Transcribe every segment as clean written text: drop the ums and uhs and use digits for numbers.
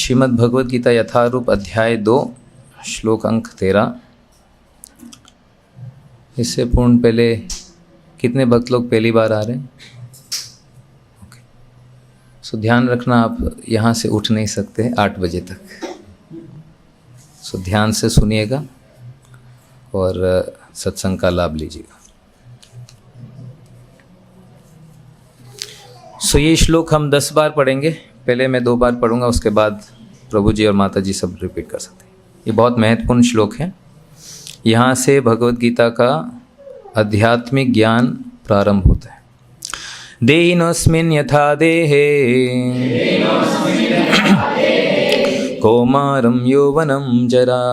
श्रीमद् भगवद गीता यथारूप अध्याय 2 श्लोक अंक 13। इससे पूर्ण पहले कितने भक्त लोग पहली बार आ रहे हैं? ओके, सो ध्यान रखना, आप यहाँ से उठ नहीं सकते 8 बजे तक। सो ध्यान से सुनिएगा और सत्संग का लाभ लीजिएगा। सो ये श्लोक हम 10 बार पढ़ेंगे। पहले मैं 2 बार पढ़ूंगा, उसके बाद प्रभु जी और माता जी सब रिपीट कर सकते हैं। ये बहुत महत्वपूर्ण श्लोक है। यहाँ से भगवद गीता का आध्यात्मिक ज्ञान प्रारंभ होता है। देहिनोऽस्मिन् यथा देहे कौमारं यौवनं जरा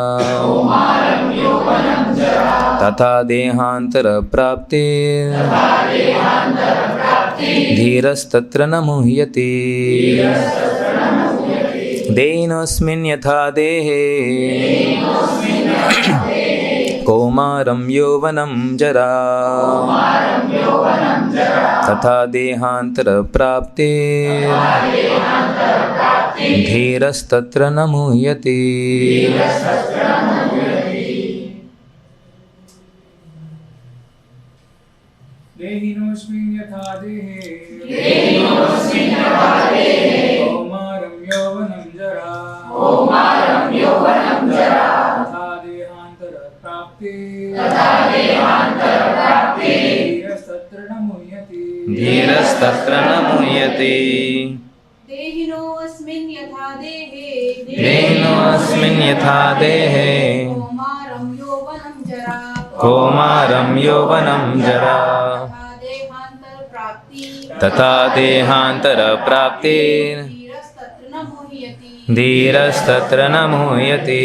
तथा देहांतर प्राप्ते धीरस्तत्र न मुह्यते। देहिनोऽस्मिन् यथा देहे कौमारं यौवनं जरा तथा देहांतर प्राप्ते धीरस्तत्र न मुह्यते। देहिनोऽस्मिन् यथा देहे कौमारं यौवनं जरा तथा देहांतर प्राप्ते धीरस्तत्र न मुह्यते। धीरस्तत्र न मुह्यते। देहिनोऽस्मिन् यथा देहे देहिनोऽस्मिन् यथा देहे कौमारं यौवनं जरा कौमारं यौवनं जरा तथा देहांतर प्राप्ते धीरस्तत्र न मुह्यते। धीरस्तत्र न मुह्यते।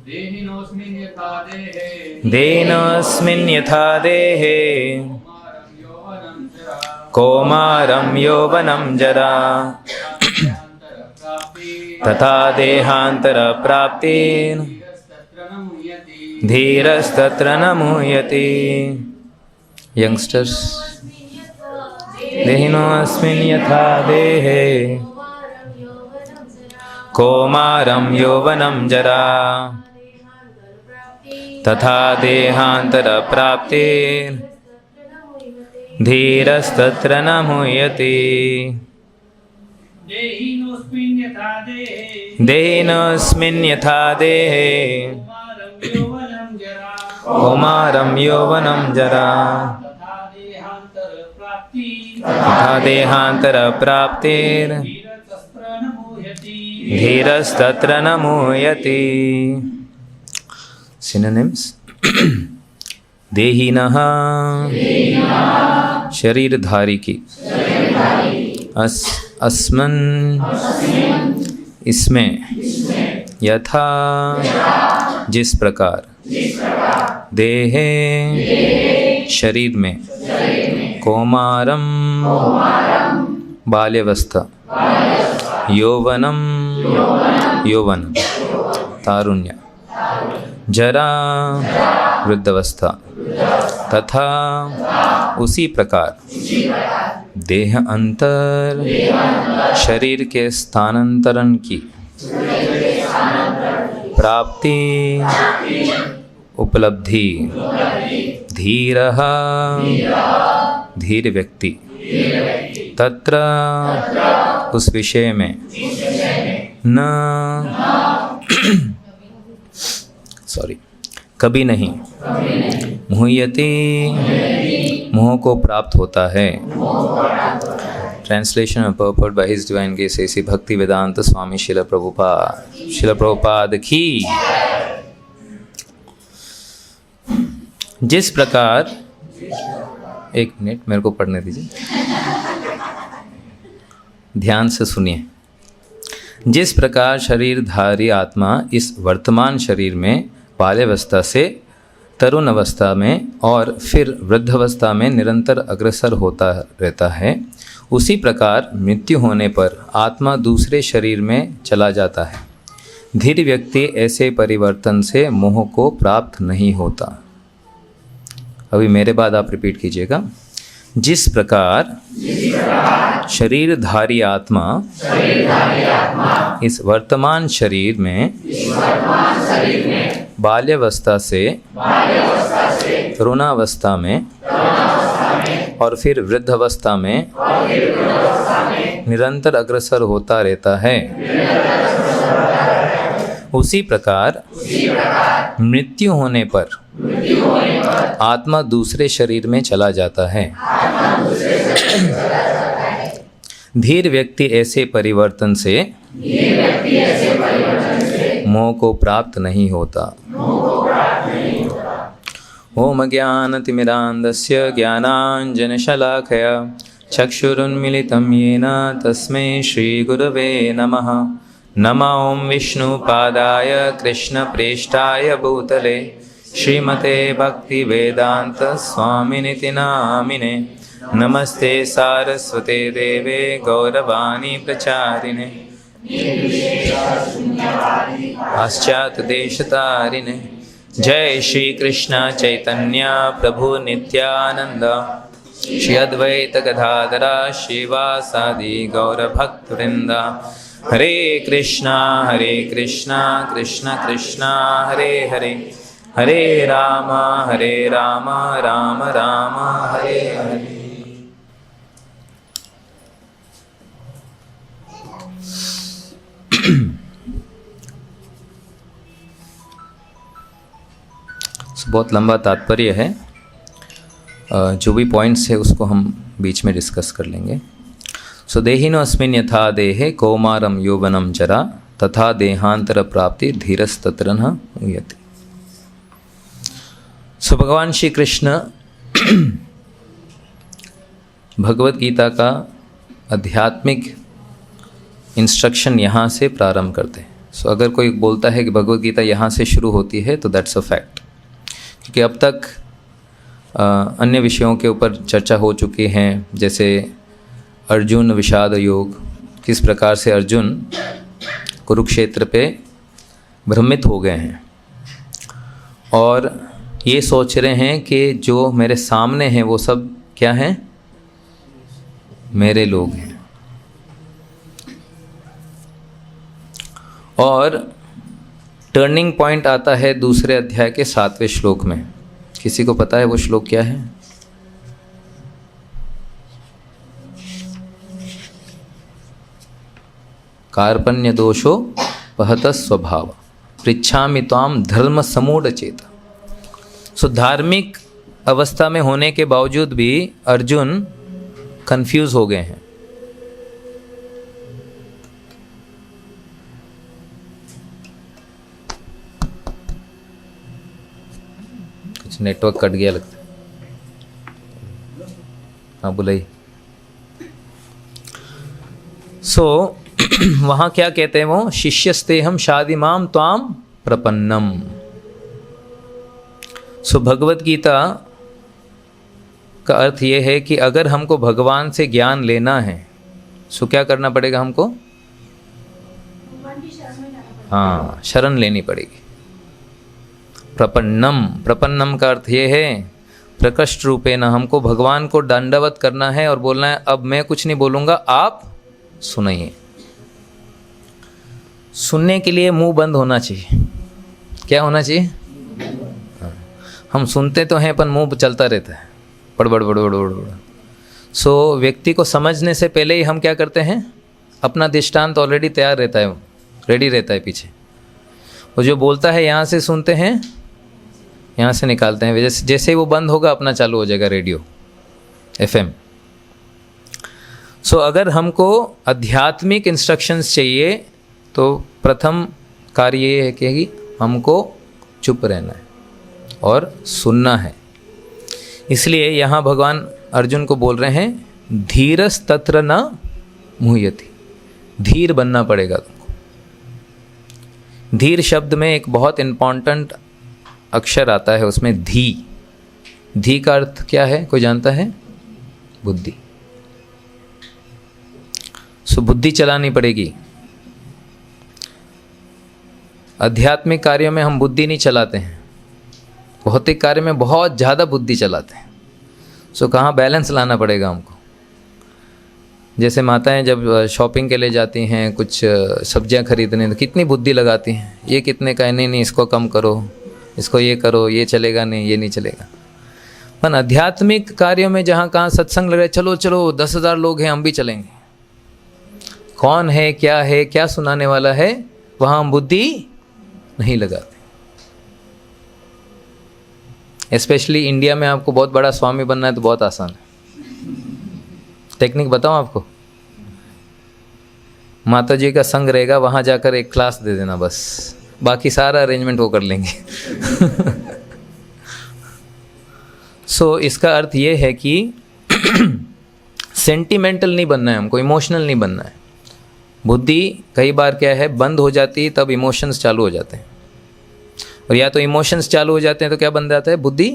देहिनोऽस्मिन् यथा देहे देहिनोऽस्मिन् यथा देहे कौमारं यौवनं जरा तथा देहांतर प्राप्ते धीरस्तत्र न मुह्यते। यंगस्टर्स, देहिनोऽस्मिन् यथा देहे कौमारं यौवनं जरा तथा देहांतर प्राप्ते धीरस्तत्र न मुह्यते। देहिनोऽस्मिन् यथा देहे देहिनोऽस्मिन् यथा देहे कौमारं यौवनं जरा तथा देहांतर प्राप्ते धीरस्तत्र न मुह्यते। सिनोनिम्स: देहिनः शरीरधारी की, अस्मिन् इसमें, यथा जिस प्रकार, देहे शरीर में, कौमारम बाल्यावस्था, यौवनम यौवन तारुण्य, जरा वृद्धावस्था, तथा उसी प्रकार देह अंतर शरीर के स्थानांतरण की प्राप्ति उपलब्धि, धीरः धीर व्यक्ति, तत्र उस विषय में, न कभी नहीं, मुह्यते मोह को प्राप्त होता है। ट्रांसलेशन और पर्पट बाय हिज डिवाइन ग्रेस ऐसी भक्ति वेदांत स्वामी शिला प्रभुपाद की। जिस प्रकार, 1 मिनट मेरे को पढ़ने दीजिए, ध्यान से सुनिए। जिस प्रकार शरीरधारी आत्मा इस वर्तमान शरीर में बाल्यावस्था से तरुण अवस्था में और फिर वृद्धावस्था में निरंतर अग्रसर होता रहता है, उसी प्रकार मृत्यु होने पर आत्मा दूसरे शरीर में चला जाता है। धीर व्यक्ति ऐसे परिवर्तन से मोह को प्राप्त नहीं होता। अभी मेरे बाद आप रिपीट कीजिएगा। जिस प्रकार शरीरधारी आत्मा इस वर्तमान शरीर में बाल्यावस्था से तरुणावस्था में और फिर वृद्धावस्था में निरंतर अग्रसर होता रहता है, उसी प्रकार मृत्यु होने पर आत्मा दूसरे शरीर में चला जाता है। धीर व्यक्ति ऐसे परिवर्तन से मोह को प्राप्त नहीं होता। ओम ज्ञानतिमिरान्धस्य ज्ञानाञ्जनशलाकया चक्षुरुन्मिलितं येन तस्मै श्रीगुरवे नमः। नमः ओं विष्णुपादाय कृष्णप्रेष्ठाय भूतले श्रीमते भक्तिवेदांत स्वामिनिति नामिने। नमस्ते सारस्वते देवे गौरवाणी प्रचारिणे पाश्चात्य देशतारिणे। जय श्री कृष्ण चैतन्य प्रभु नित्यानंद श्री अद्वैत गदाधरा श्रीवासादि गौरभक्तवृंद। हरे कृष्णा कृष्ण कृष्णा हरे हरे, हरे राम राम राम हरे हरे। बहुत लंबा तात्पर्य है, जो भी पॉइंट्स है उसको हम बीच में डिस्कस कर लेंगे। सो देहिनो अस्मिन् यथा देहे कौमारम यौवनम जरा तथा देहांतर प्राप्ति धीरस्तत्र न मुह्यति। सो भगवान श्री कृष्ण भगवत गीता का आध्यात्मिक इंस्ट्रक्शन यहाँ से प्रारंभ करते हैं। सो अगर कोई बोलता है कि भगवत गीता यहाँ से शुरू होती है तो दैट्स अ फैक्ट, क्योंकि अब तक अन्य विषयों के ऊपर चर्चा हो चुकी हैं, जैसे अर्जुन विषाद योग, किस प्रकार से अर्जुन कुरुक्षेत्र पे भ्रमित हो गए हैं और ये सोच रहे हैं कि जो मेरे सामने हैं वो सब क्या हैं, मेरे लोग हैं। और टर्निंग पॉइंट आता है दूसरे अध्याय के 7वें श्लोक में। किसी को पता है वो श्लोक क्या है? कार्पण्य दोषो पहत स्वभाव पृच्छामि त्वाम धर्म समूढ़ चेता। सो धार्मिक अवस्था में होने के बावजूद भी अर्जुन कंफ्यूज हो गए हैं। कुछ नेटवर्क कट गया लगता है। हाँ बुलाई। सो वहाँ क्या कहते हैं वो, शिष्यस्तेहम शादिमाम त्वाम प्रपन्नम। सो भगवत गीता का अर्थ ये है कि अगर हमको भगवान से ज्ञान लेना है सो क्या करना पड़ेगा हमको? हाँ, शरण लेनी पड़ेगी। प्रपन्नम, प्रपन्नम का अर्थ ये है प्रकृष्ट रूपे न, हमको भगवान को दंडवत करना है और बोलना है अब मैं कुछ नहीं बोलूँगा, आप सुनिए। सुनने के लिए मुंह बंद होना चाहिए। क्या होना चाहिए? हम सुनते तो हैं पर मुंह चलता रहता है, बड़बड़ बड़बड़ बड़बड़। सो व्यक्ति को समझने से पहले ही हम क्या करते हैं, अपना दृष्टांत ऑलरेडी तैयार रहता है, रेडी रहता है पीछे। वो जो बोलता है यहाँ से सुनते हैं, यहाँ से निकालते हैं। जैसे ही वो बंद होगा अपना चालू हो जाएगा रेडियो FM। सो अगर हमको आध्यात्मिक इंस्ट्रक्शंस चाहिए तो प्रथम कार्य ये है कि हमको चुप रहना है और सुनना है। इसलिए यहाँ भगवान अर्जुन को बोल रहे हैं धीरस तत्र न मुह्यति, धीर बनना पड़ेगा तुमको। धीर शब्द में एक बहुत इम्पॉर्टेंट अक्षर आता है, उसमें धी। धी का अर्थ क्या है, कोई जानता है? बुद्धि। सो बुद्धि चलानी पड़ेगी। आध्यात्मिक कार्यों में हम बुद्धि नहीं चलाते हैं, भौतिक कार्य में बहुत ज़्यादा बुद्धि चलाते हैं। सो कहाँ बैलेंस लाना पड़ेगा हमको। जैसे माताएं जब शॉपिंग के लिए जाती हैं, कुछ सब्जियां खरीदने, तो कितनी बुद्धि लगाती हैं, ये कितने का है, नहीं इसको कम करो, इसको ये करो, ये चलेगा नहीं, ये नहीं चलेगा। पर आध्यात्मिक कार्यों में जहाँ कहाँ सत्संग लगे, चलो चलो 10,000 लोग हैं हम भी चलेंगे, कौन है, क्या सुनाने वाला है, वहाँ हम बुद्धि नहीं लगाते। स्पेशली इंडिया में आपको बहुत बड़ा स्वामी बनना है तो बहुत आसान है। टेक्निक बताऊं आपको, माता जी का संग रहेगा, वहाँ जाकर एक क्लास दे देना बस, बाकी सारा अरेंजमेंट वो कर लेंगे। सो इसका अर्थ ये है कि सेंटिमेंटल नहीं बनना है हमको, इमोशनल नहीं बनना है। बुद्धि कई बार क्या है बंद हो जाती है, तब इमोशंस चालू हो जाते हैं, और या तो इमोशंस चालू हो जाते हैं तो क्या बन जाता है, बुद्धि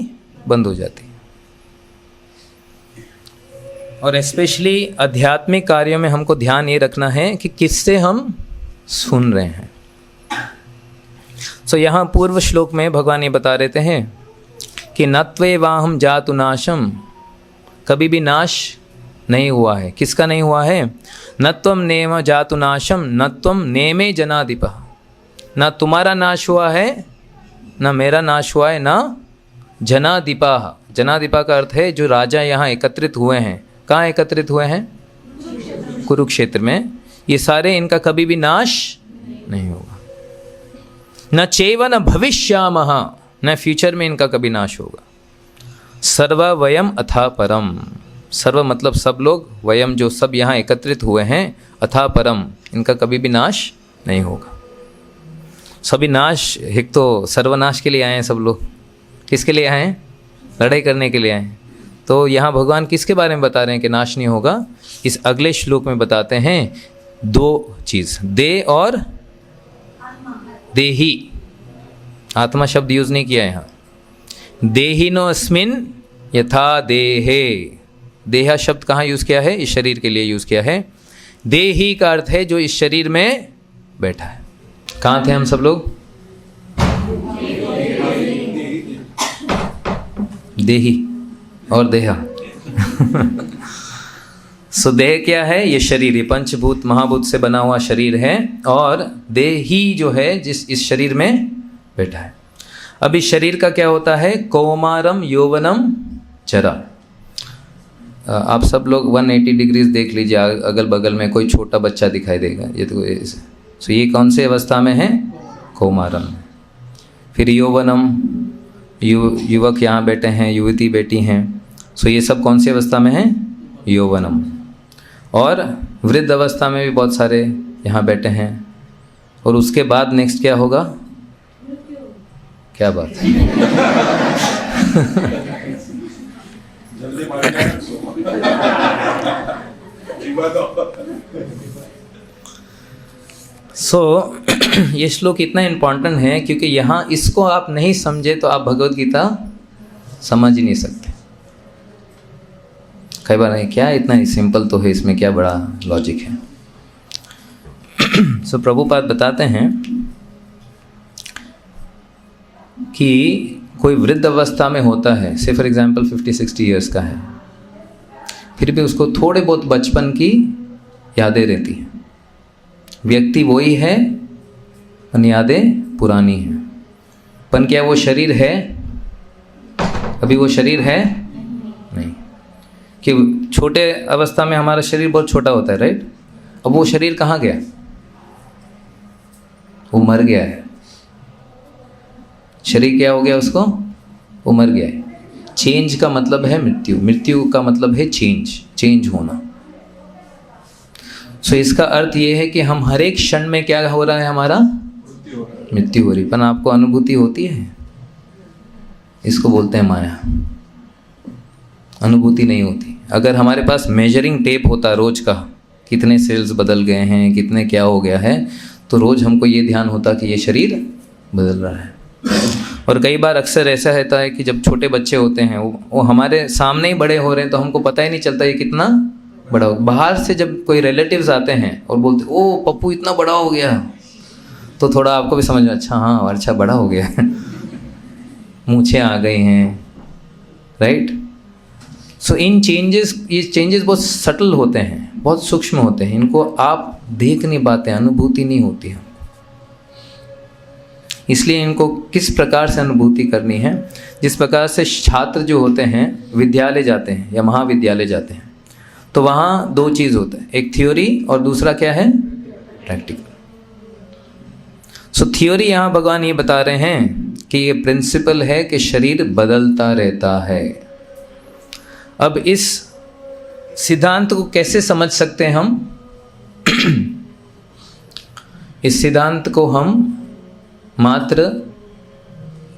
बंद हो जाती है। और स्पेशली आध्यात्मिक कार्यों में हमको ध्यान ये रखना है कि किससे हम सुन रहे हैं। सो यहाँ पूर्व श्लोक में भगवान ये बता रहे हैं कि नत्वे वाहम जातु नाशम, कभी भी नाश नहीं हुआ है। किसका नहीं हुआ है? नत्वम नेम जातु नाशम नत्वम नेमे जनाधिप, ना तुम्हारा नाश हुआ है, ना मेरा नाश हुआ है, ना जनाधिपा। जनाधिपा का अर्थ है जो राजा यहाँ एकत्रित हुए हैं। कहाँ एकत्रित हुए हैं? कुरुक्षेत्र में। ये सारे, इनका कभी भी नाश नहीं होगा। न चैव न भविष्यामः, न फ्यूचर में इनका कभी नाश होगा। सर्व वयम अथा परम, सर्व मतलब सब लोग, वयम जो सब यहाँ एकत्रित हुए हैं, अथा परम इनका कभी भी नाश नहीं होगा। सभी नाश, एक तो सर्वनाश के लिए आए हैं सब लोग। किसके लिए आए हैं? लड़ाई करने के लिए आए हैं। तो यहाँ भगवान किसके बारे में बता रहे हैं कि नाश नहीं होगा? इस अगले श्लोक में बताते हैं दो चीज़, दे और देही। आत्मा शब्द यूज नहीं किया यहाँ। देहिनो अस्मिन यथा देहे, देहा शब्द कहाँ यूज किया है? इस शरीर के लिए यूज किया है। देही का अर्थ है जो इस शरीर में बैठा है। कहाँ थे हम सब लोग? देही और देहा। सो देह क्या है? ये शरीर, ये पंचभूत महाभूत से बना हुआ शरीर है, और देही जो है जिस इस शरीर में बैठा है। अब इस शरीर का क्या होता है? कौमारम यौवनम चरा। आप सब लोग 180 डिग्रीज देख लीजिए, अगल बगल में कोई छोटा बच्चा दिखाई देगा। ये तो सो ये कौन से अवस्था में है? कौमारम। फिर यौवनम, युवक यहाँ बैठे हैं, युवती बैठी हैं। सो ये सब कौन सी अवस्था में है? यौवनम। और वृद्ध अवस्था में भी बहुत सारे यहाँ बैठे हैं। और उसके बाद नेक्स्ट क्या होगा? क्या बात है? सो ये श्लोक इतना इम्पोर्टेंट है क्योंकि यहाँ इसको आप नहीं समझे तो आप भगवत गीता समझ ही नहीं सकते। कई बार नहीं, क्या इतना ही सिंपल तो है, इसमें क्या बड़ा लॉजिक है। सो प्रभुपाद बताते हैं कि कोई वृद्ध अवस्था में होता है, से फॉर एग्जांपल 50-60 ईयर्स का है, फिर भी उसको थोड़े बहुत बचपन की यादें रहती हैं। व्यक्ति वही है, पर यादें पुरानी हैं। पर क्या वो शरीर है? अभी वो शरीर है नहीं। कि छोटे अवस्था में हमारा शरीर बहुत छोटा होता है, राइट? अब वो शरीर कहाँ गया? वो मर गया है। शरीर क्या हो गया उसको? वो मर गया है। चेंज का मतलब है मृत्यु, मृत्यु का मतलब है चेंज होना। सो इसका अर्थ ये है कि हम हर एक क्षण में क्या हो रहा है? हमारा मृत्यु हो रही। पर आपको अनुभूति होती है? इसको बोलते हैं माया। अनुभूति नहीं होती। अगर हमारे पास मेजरिंग टेप होता रोज का, कितने सेल्स बदल गए हैं, कितने क्या हो गया है, तो रोज हमको ये ध्यान होता कि ये शरीर बदल रहा है। और कई बार अक्सर ऐसा रहता है कि जब छोटे बच्चे होते हैं वो हमारे सामने ही बड़े हो रहे हैं तो हमको पता ही नहीं चलता ये कितना बड़ा हो। बाहर से जब कोई रिलेटिव्स आते हैं और बोलते ओ पप्पू इतना बड़ा हो गया, तो थोड़ा आपको भी समझ में, अच्छा हाँ अच्छा बड़ा हो गया, मूछें आ गई हैं, राइट? सो ये चेंजेस बहुत सटल होते हैं, बहुत सूक्ष्म होते हैं, इनको आप देख नहीं पाते, अनुभूति नहीं होती है। इसलिए इनको किस प्रकार से अनुभूति करनी है, जिस प्रकार से छात्र जो होते हैं विद्यालय जाते हैं या महाविद्यालय जाते हैं, तो वहाँ दो चीज़ होता है, एक थ्योरी और दूसरा क्या है, प्रैक्टिकल। सो थ्योरी यहाँ भगवान ये बता रहे हैं कि ये प्रिंसिपल है कि शरीर बदलता रहता है। अब इस सिद्धांत को कैसे समझ सकते हैं हम? इस सिद्धांत को हम मात्र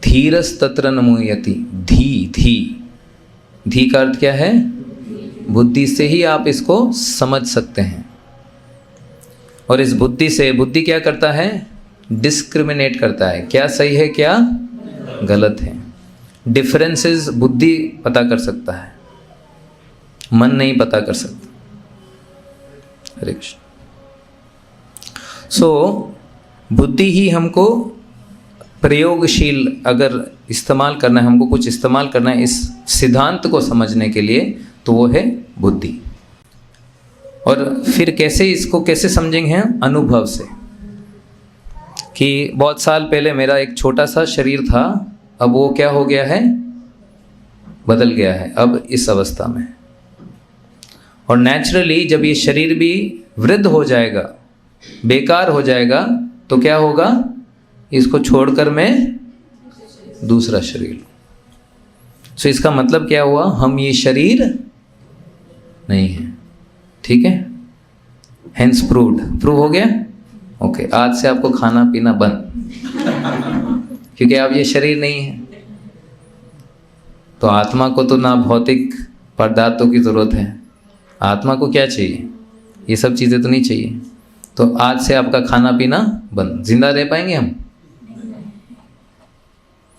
धीरस्तत्र न मुह्यति, धी का अर्थ क्या है, बुद्धि से ही आप इसको समझ सकते हैं। और इस बुद्धि से, बुद्धि क्या करता है, डिस्क्रिमिनेट करता है, क्या सही है क्या गलत है। डिफरेंसेस बुद्धि पता कर सकता है, मन नहीं पता कर सकता। हरे कृष्ण। सो बुद्धि ही हमको प्रयोगशील अगर इस्तेमाल करना है, हमको कुछ इस्तेमाल करना है इस सिद्धांत को समझने के लिए, तो वो है बुद्धि। और फिर कैसे इसको कैसे समझेंगे हैं? अनुभव से। कि बहुत साल पहले मेरा एक छोटा सा शरीर था, अब वो क्या हो गया है, बदल गया है अब इस अवस्था में। और नेचुरली जब ये शरीर भी वृद्ध हो जाएगा, बेकार हो जाएगा, तो क्या होगा, इसको छोड़कर मैं दूसरा शरीर लूँ। सो इसका मतलब क्या हुआ, हम ये शरीर नहीं है। ठीक है, हेंस प्रूव हो गया। ओके, आज से आपको खाना पीना बंद क्योंकि अब ये शरीर नहीं है। तो आत्मा को तो ना भौतिक पदार्थों की ज़रूरत है, आत्मा को क्या चाहिए, ये सब चीज़ें तो नहीं चाहिए। तो आज से आपका खाना पीना बंद। जिंदा रह पाएंगे हम?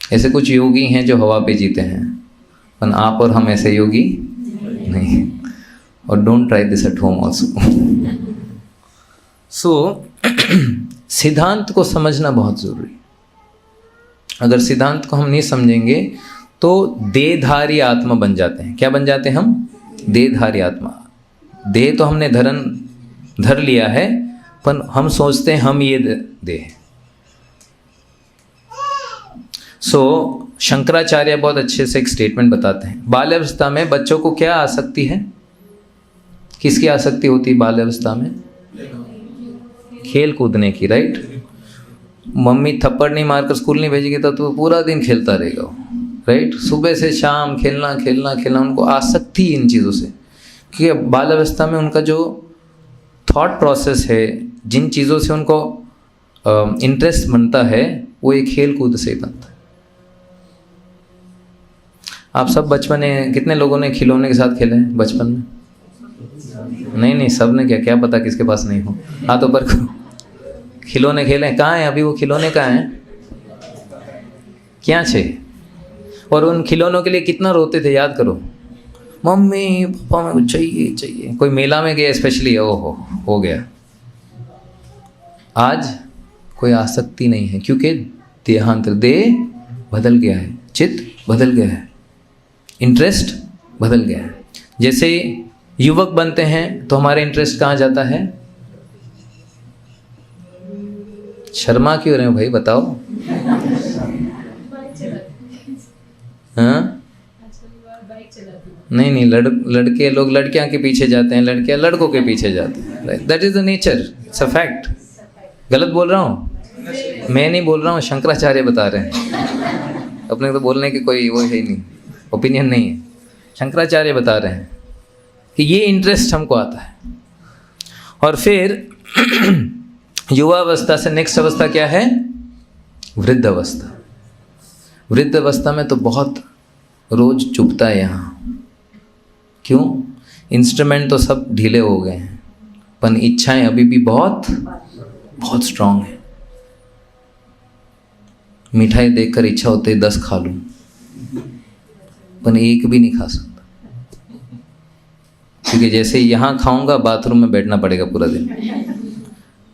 ऐसे कुछ योगी हैं जो हवा पे जीते हैं, पर आप और हम ऐसे योगी नहीं। और don't try this at home also. So सिद्धांत को समझना बहुत ज़रूरी। अगर सिद्धांत को हम नहीं समझेंगे तो देहधारी आत्मा बन जाते हैं। क्या बन जाते हैं हम? देहधारी आत्मा। देह तो हमने धर लिया है, पर हम सोचते हैं हम ये देह। सो शंकराचार्य बहुत अच्छे से एक स्टेटमेंट बताते हैं, बाल्यावस्था में बच्चों को क्या आसक्ति है, किसकी आसक्ति होती है बाल्यावस्था में? खेल कूदने की, राइट। मम्मी थप्पड़ नहीं मारकर स्कूल नहीं भेजेगी तो पूरा दिन खेलता रहेगा, राइट। सुबह से शाम खेलना खेलना खेलना, उनको आसक्ति इन चीज़ों से। क्योंकि बाल्यावस्था में उनका जो थॉट प्रोसेस है, जिन चीज़ों से उनको इंटरेस्ट बनता है, वो एक खेल कूद से ही बनता है। आप सब बचपन में कितने लोगों ने खिलौने के साथ खेले हैं बचपन में? नहीं, सब ने क्या पता किसके पास नहीं हो। हाथ ऊपर करो। खिलौने खेले? कहाँ हैं अभी वो खिलौने? कहाँ हैं? क्या छे? और उन खिलौनों के लिए कितना रोते थे, याद करो। मम्मी पापा मेरे को चाहिए। कोई मेला में गया स्पेशली, ओहो हो गया। आज कोई आसक्ति नहीं है, क्योंकि देहांतर, देह बदल गया है, चित्त बदल गया है, इंटरेस्ट बदल गया है। जैसे युवक बनते हैं तो हमारा इंटरेस्ट कहाँ जाता है? शर्मा क्यों रहे हो भाई, बताओ। हाँ, नहीं, लड़के लोग लड़कियां के पीछे जाते हैं, लड़कियां लड़कों के पीछे जाते हैं। That is the nature, it's a fact. गलत बोल रहा हूँ? मैं नहीं बोल रहा हूँ, शंकराचार्य बता रहे हैं। अपने तो बोलने की कोई वो है ही नहीं, ओपिनियन नहीं है। शंकराचार्य बता रहे हैं कि ये इंटरेस्ट हमको आता है। और फिर युवा अवस्था से नेक्स्ट अवस्था क्या है? वृद्ध अवस्था। वृद्ध अवस्था में तो बहुत रोज चुभता है यहाँ। क्यों? इंस्ट्रूमेंट तो सब ढीले हो गए हैं, पर इच्छाएं अभी भी बहुत बहुत स्ट्रांग है। मिठाई देखकर इच्छा होती है 10 खा लूं, पर एक भी नहीं खा सकता, क्योंकि जैसे यहाँ खाऊंगा बाथरूम में बैठना पड़ेगा पूरा दिन।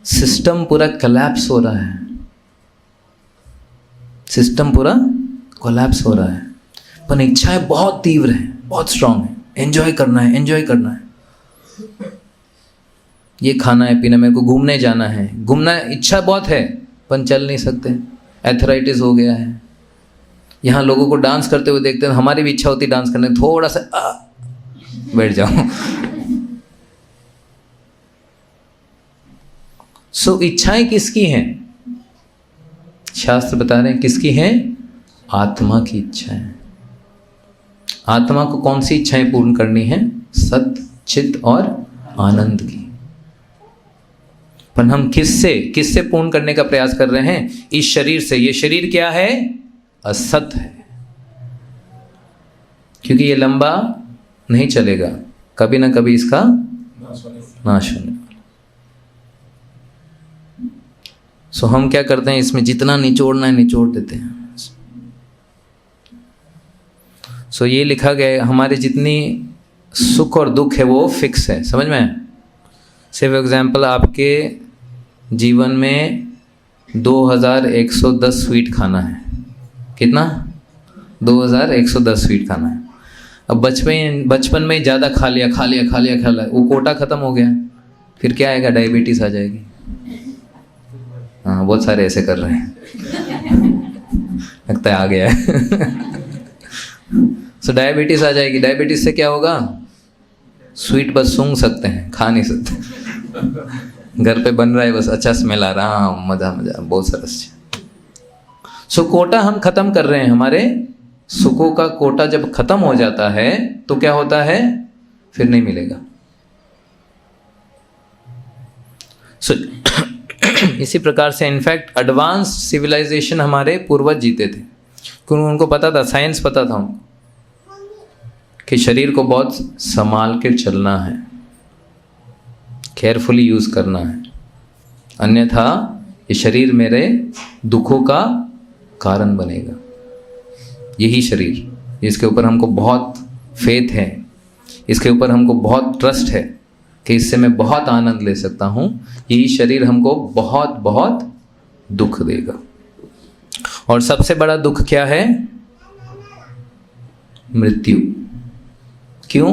सिस्टम पूरा कोलैप्स हो रहा है, सिस्टम पूरा कोलैप्स हो रहा है, पर इच्छाएं बहुत तीव्र हैं, बहुत स्ट्रांग है। एंजॉय करना है, एंजॉय करना है, ये खाना है पीना, मेरे को घूमने जाना है, घूमना इच्छा बहुत है पर चल नहीं सकते, एथराइटिस हो गया है। यहाँ लोगों को डांस करते हुए देखते हैं, हमारी भी इच्छा होती है डांस करने, थोड़ा सा बैठ जाओ। सो इच्छाएं किसकी हैं? शास्त्र बता रहे हैं किसकी हैं? आत्मा की इच्छाएं। आत्मा को कौन सी इच्छाएं पूर्ण करनी है? सत्य, चित्त और आनंद की। पर हम किससे पूर्ण करने का प्रयास कर रहे हैं? इस शरीर से। ये शरीर क्या है? असत है, क्योंकि ये लंबा नहीं चलेगा, कभी ना कभी इसका नाश होने वाला। सो हम क्या करते हैं, इसमें जितना निचोड़ना है निचोड़ देते हैं। सो ये लिखा गया है, हमारे जितनी सुख और दुख है वो फिक्स है, समझ में? सिर्फ एग्जाम्पल, आपके जीवन में 2110 स्वीट खाना है। कितना? 2110 स्वीट खाना है। अब बचपन में ज़्यादा खा लिया, वो कोटा ख़त्म हो गया, फिर क्या आएगा? डायबिटीज़ आ जाएगी। हाँ, बहुत सारे ऐसे कर रहे हैं। लगता है आ गया है। सो डायबिटीज़ आ जाएगी। डायबिटीज़ से क्या होगा? स्वीट बस सूंघ सकते हैं, खा नहीं सकते। घर पे बन रहा है बस, अच्छा स्मेल आ रहा, हाँ मज़ा बहुत सरस। सो कोटा हम खत्म कर रहे हैं। हमारे सुखों का कोटा जब खत्म हो जाता है तो क्या होता है? फिर नहीं मिलेगा। सो इसी प्रकार से इनफैक्ट एडवांस सिविलाइजेशन हमारे पूर्वज जीते थे, क्योंकि उनको पता था, साइंस पता था उनको, कि शरीर को बहुत संभाल के चलना है, केयरफुली यूज करना है, अन्यथा ये शरीर मेरे दुखों का कारण बनेगा। यही शरीर, इसके ऊपर हमको बहुत फेथ है, इसके ऊपर हमको बहुत ट्रस्ट है कि इससे मैं बहुत आनंद ले सकता हूँ, यही शरीर हमको बहुत बहुत दुख देगा। और सबसे बड़ा दुख क्या है? मृत्यु। क्यों?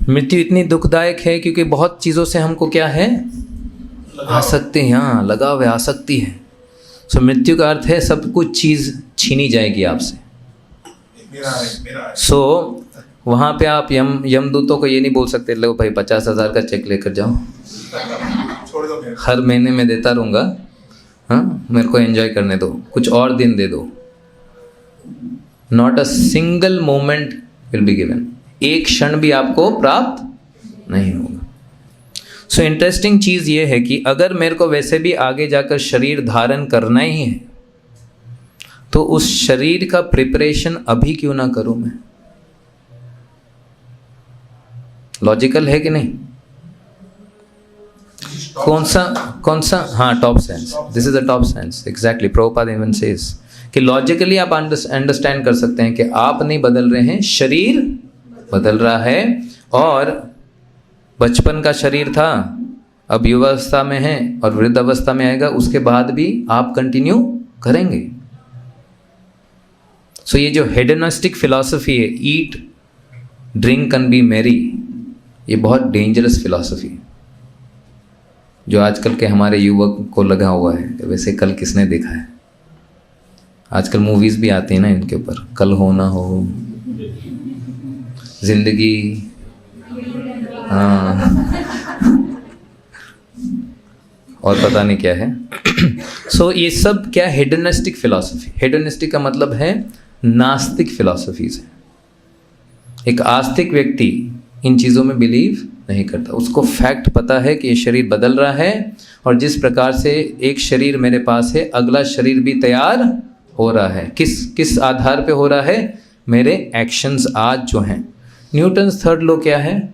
मृत्यु इतनी दुखदायक है क्योंकि बहुत चीज़ों से हमको क्या है? आसक्ति, हाँ लगाव है, आसक्ति है। सो मृत्यु का अर्थ है सब कुछ चीज़ छीनी जाएगी आपसे। सो वहाँ पे आप यमदूतों को ये नहीं बोल सकते, लो भाई 50,000 का चेक लेकर जाओ, हर महीने में देता रहूँगा, हाँ मेरे को एंजॉय करने दो, कुछ और दिन दे दो। Not a single moment will be given. एक क्षण भी आपको प्राप्त नहीं होगा। सो इंटरेस्टिंग चीज़ ये है कि अगर मेरे को वैसे भी आगे जाकर शरीर धारण करना ही है तो उस शरीर का प्रिपरेशन अभी क्यों ना करूं मैं? लॉजिकल है कि नहीं? कौन सा हाँ, top science, this is the top science exactly. Prabhupada even says कि लॉजिकली आप अंडरस्टैंड कर सकते हैं कि आप नहीं बदल रहे हैं, शरीर बदल रहा है। और बचपन का शरीर था, अब युवावस्था में है और वृद्ध अवस्था में आएगा, उसके बाद भी आप कंटिन्यू करेंगे। सो ये जो हेडोनिस्टिक फिलॉसफी है, eat drink and B Mary, ये बहुत डेंजरस फिलॉसफी है जो आजकल के हमारे युवक को लगा हुआ है। वैसे कल किसने देखा है? आजकल मूवीज भी आती है ना इनके ऊपर, कल हो ना हो, जिंदगी, हाँ और पता नहीं क्या है। सो ये सब क्या? Hedonistic philosophy. हेडोनिस्टिक का मतलब है नास्तिक फिलॉसफीज है। एक आस्तिक व्यक्ति इन चीज़ों में बिलीव नहीं करता, उसको फैक्ट पता है कि ये शरीर बदल रहा है और जिस प्रकार से एक शरीर मेरे पास है, अगला शरीर भी तैयार हो रहा है। किस आधार पे हो रहा है? मेरे एक्शंस आज जो हैं। न्यूटन्स थर्ड लॉ क्या है?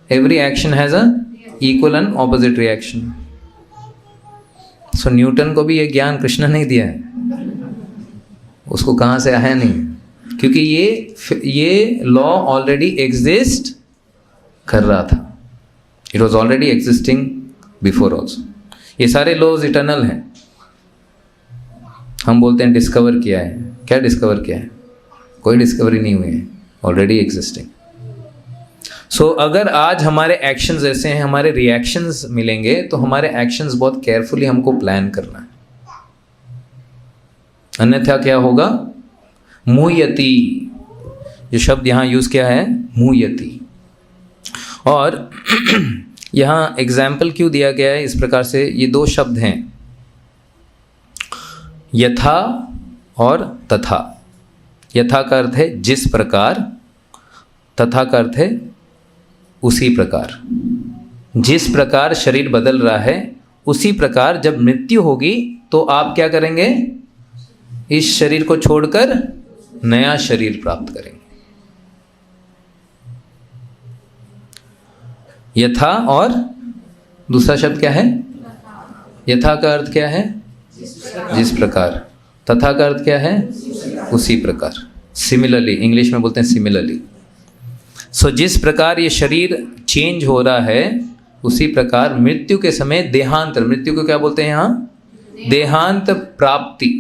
Every action has a equal and opposite reaction. So Newton को भी ये ज्ञान कृष्ण नहीं दिया है, उसको कहाँ से आया नहीं, क्योंकि ये लॉ ऑलरेडी एग्जिस्ट कर रहा था। It was already existing before also. ये सारे लॉज इटर्नल हैं। हम बोलते हैं डिस्कवर किया है, क्या डिस्कवर किया है? कोई डिस्कवरी नहीं हुई है, ऑलरेडी एग्जिस्टिंग। सो अगर आज हमारे एक्शंस ऐसे हैं, हमारे रिएक्शंस मिलेंगे, तो हमारे एक्शंस बहुत केयरफुली हमको प्लान करना है, अन्यथा क्या होगा? मुह्यति, जो शब्द यहाँ यूज किया है मुह्यति। और यहाँ एग्जाम्पल क्यों दिया गया है इस प्रकार से? ये दो शब्द हैं, यथा और तथा। यथा का अर्थ है जिस प्रकार, तथा का अर्थ है उसी प्रकार। जिस प्रकार शरीर बदल रहा है, उसी प्रकार जब मृत्यु होगी तो आप क्या करेंगे? इस शरीर को छोड़कर नया शरीर प्राप्त करेंगे। यथा और दूसरा शब्द क्या है? यथा का अर्थ क्या है? जिस प्रकार। तथा का अर्थ क्या है? उसी प्रकार, सिमिलरली, इंग्लिश में बोलते हैं सिमिलरली। सो जिस प्रकार ये शरीर चेंज हो रहा है, उसी प्रकार मृत्यु के समय देहांत, मृत्यु को क्या बोलते हैं यहाँ? देहांत प्राप्ति।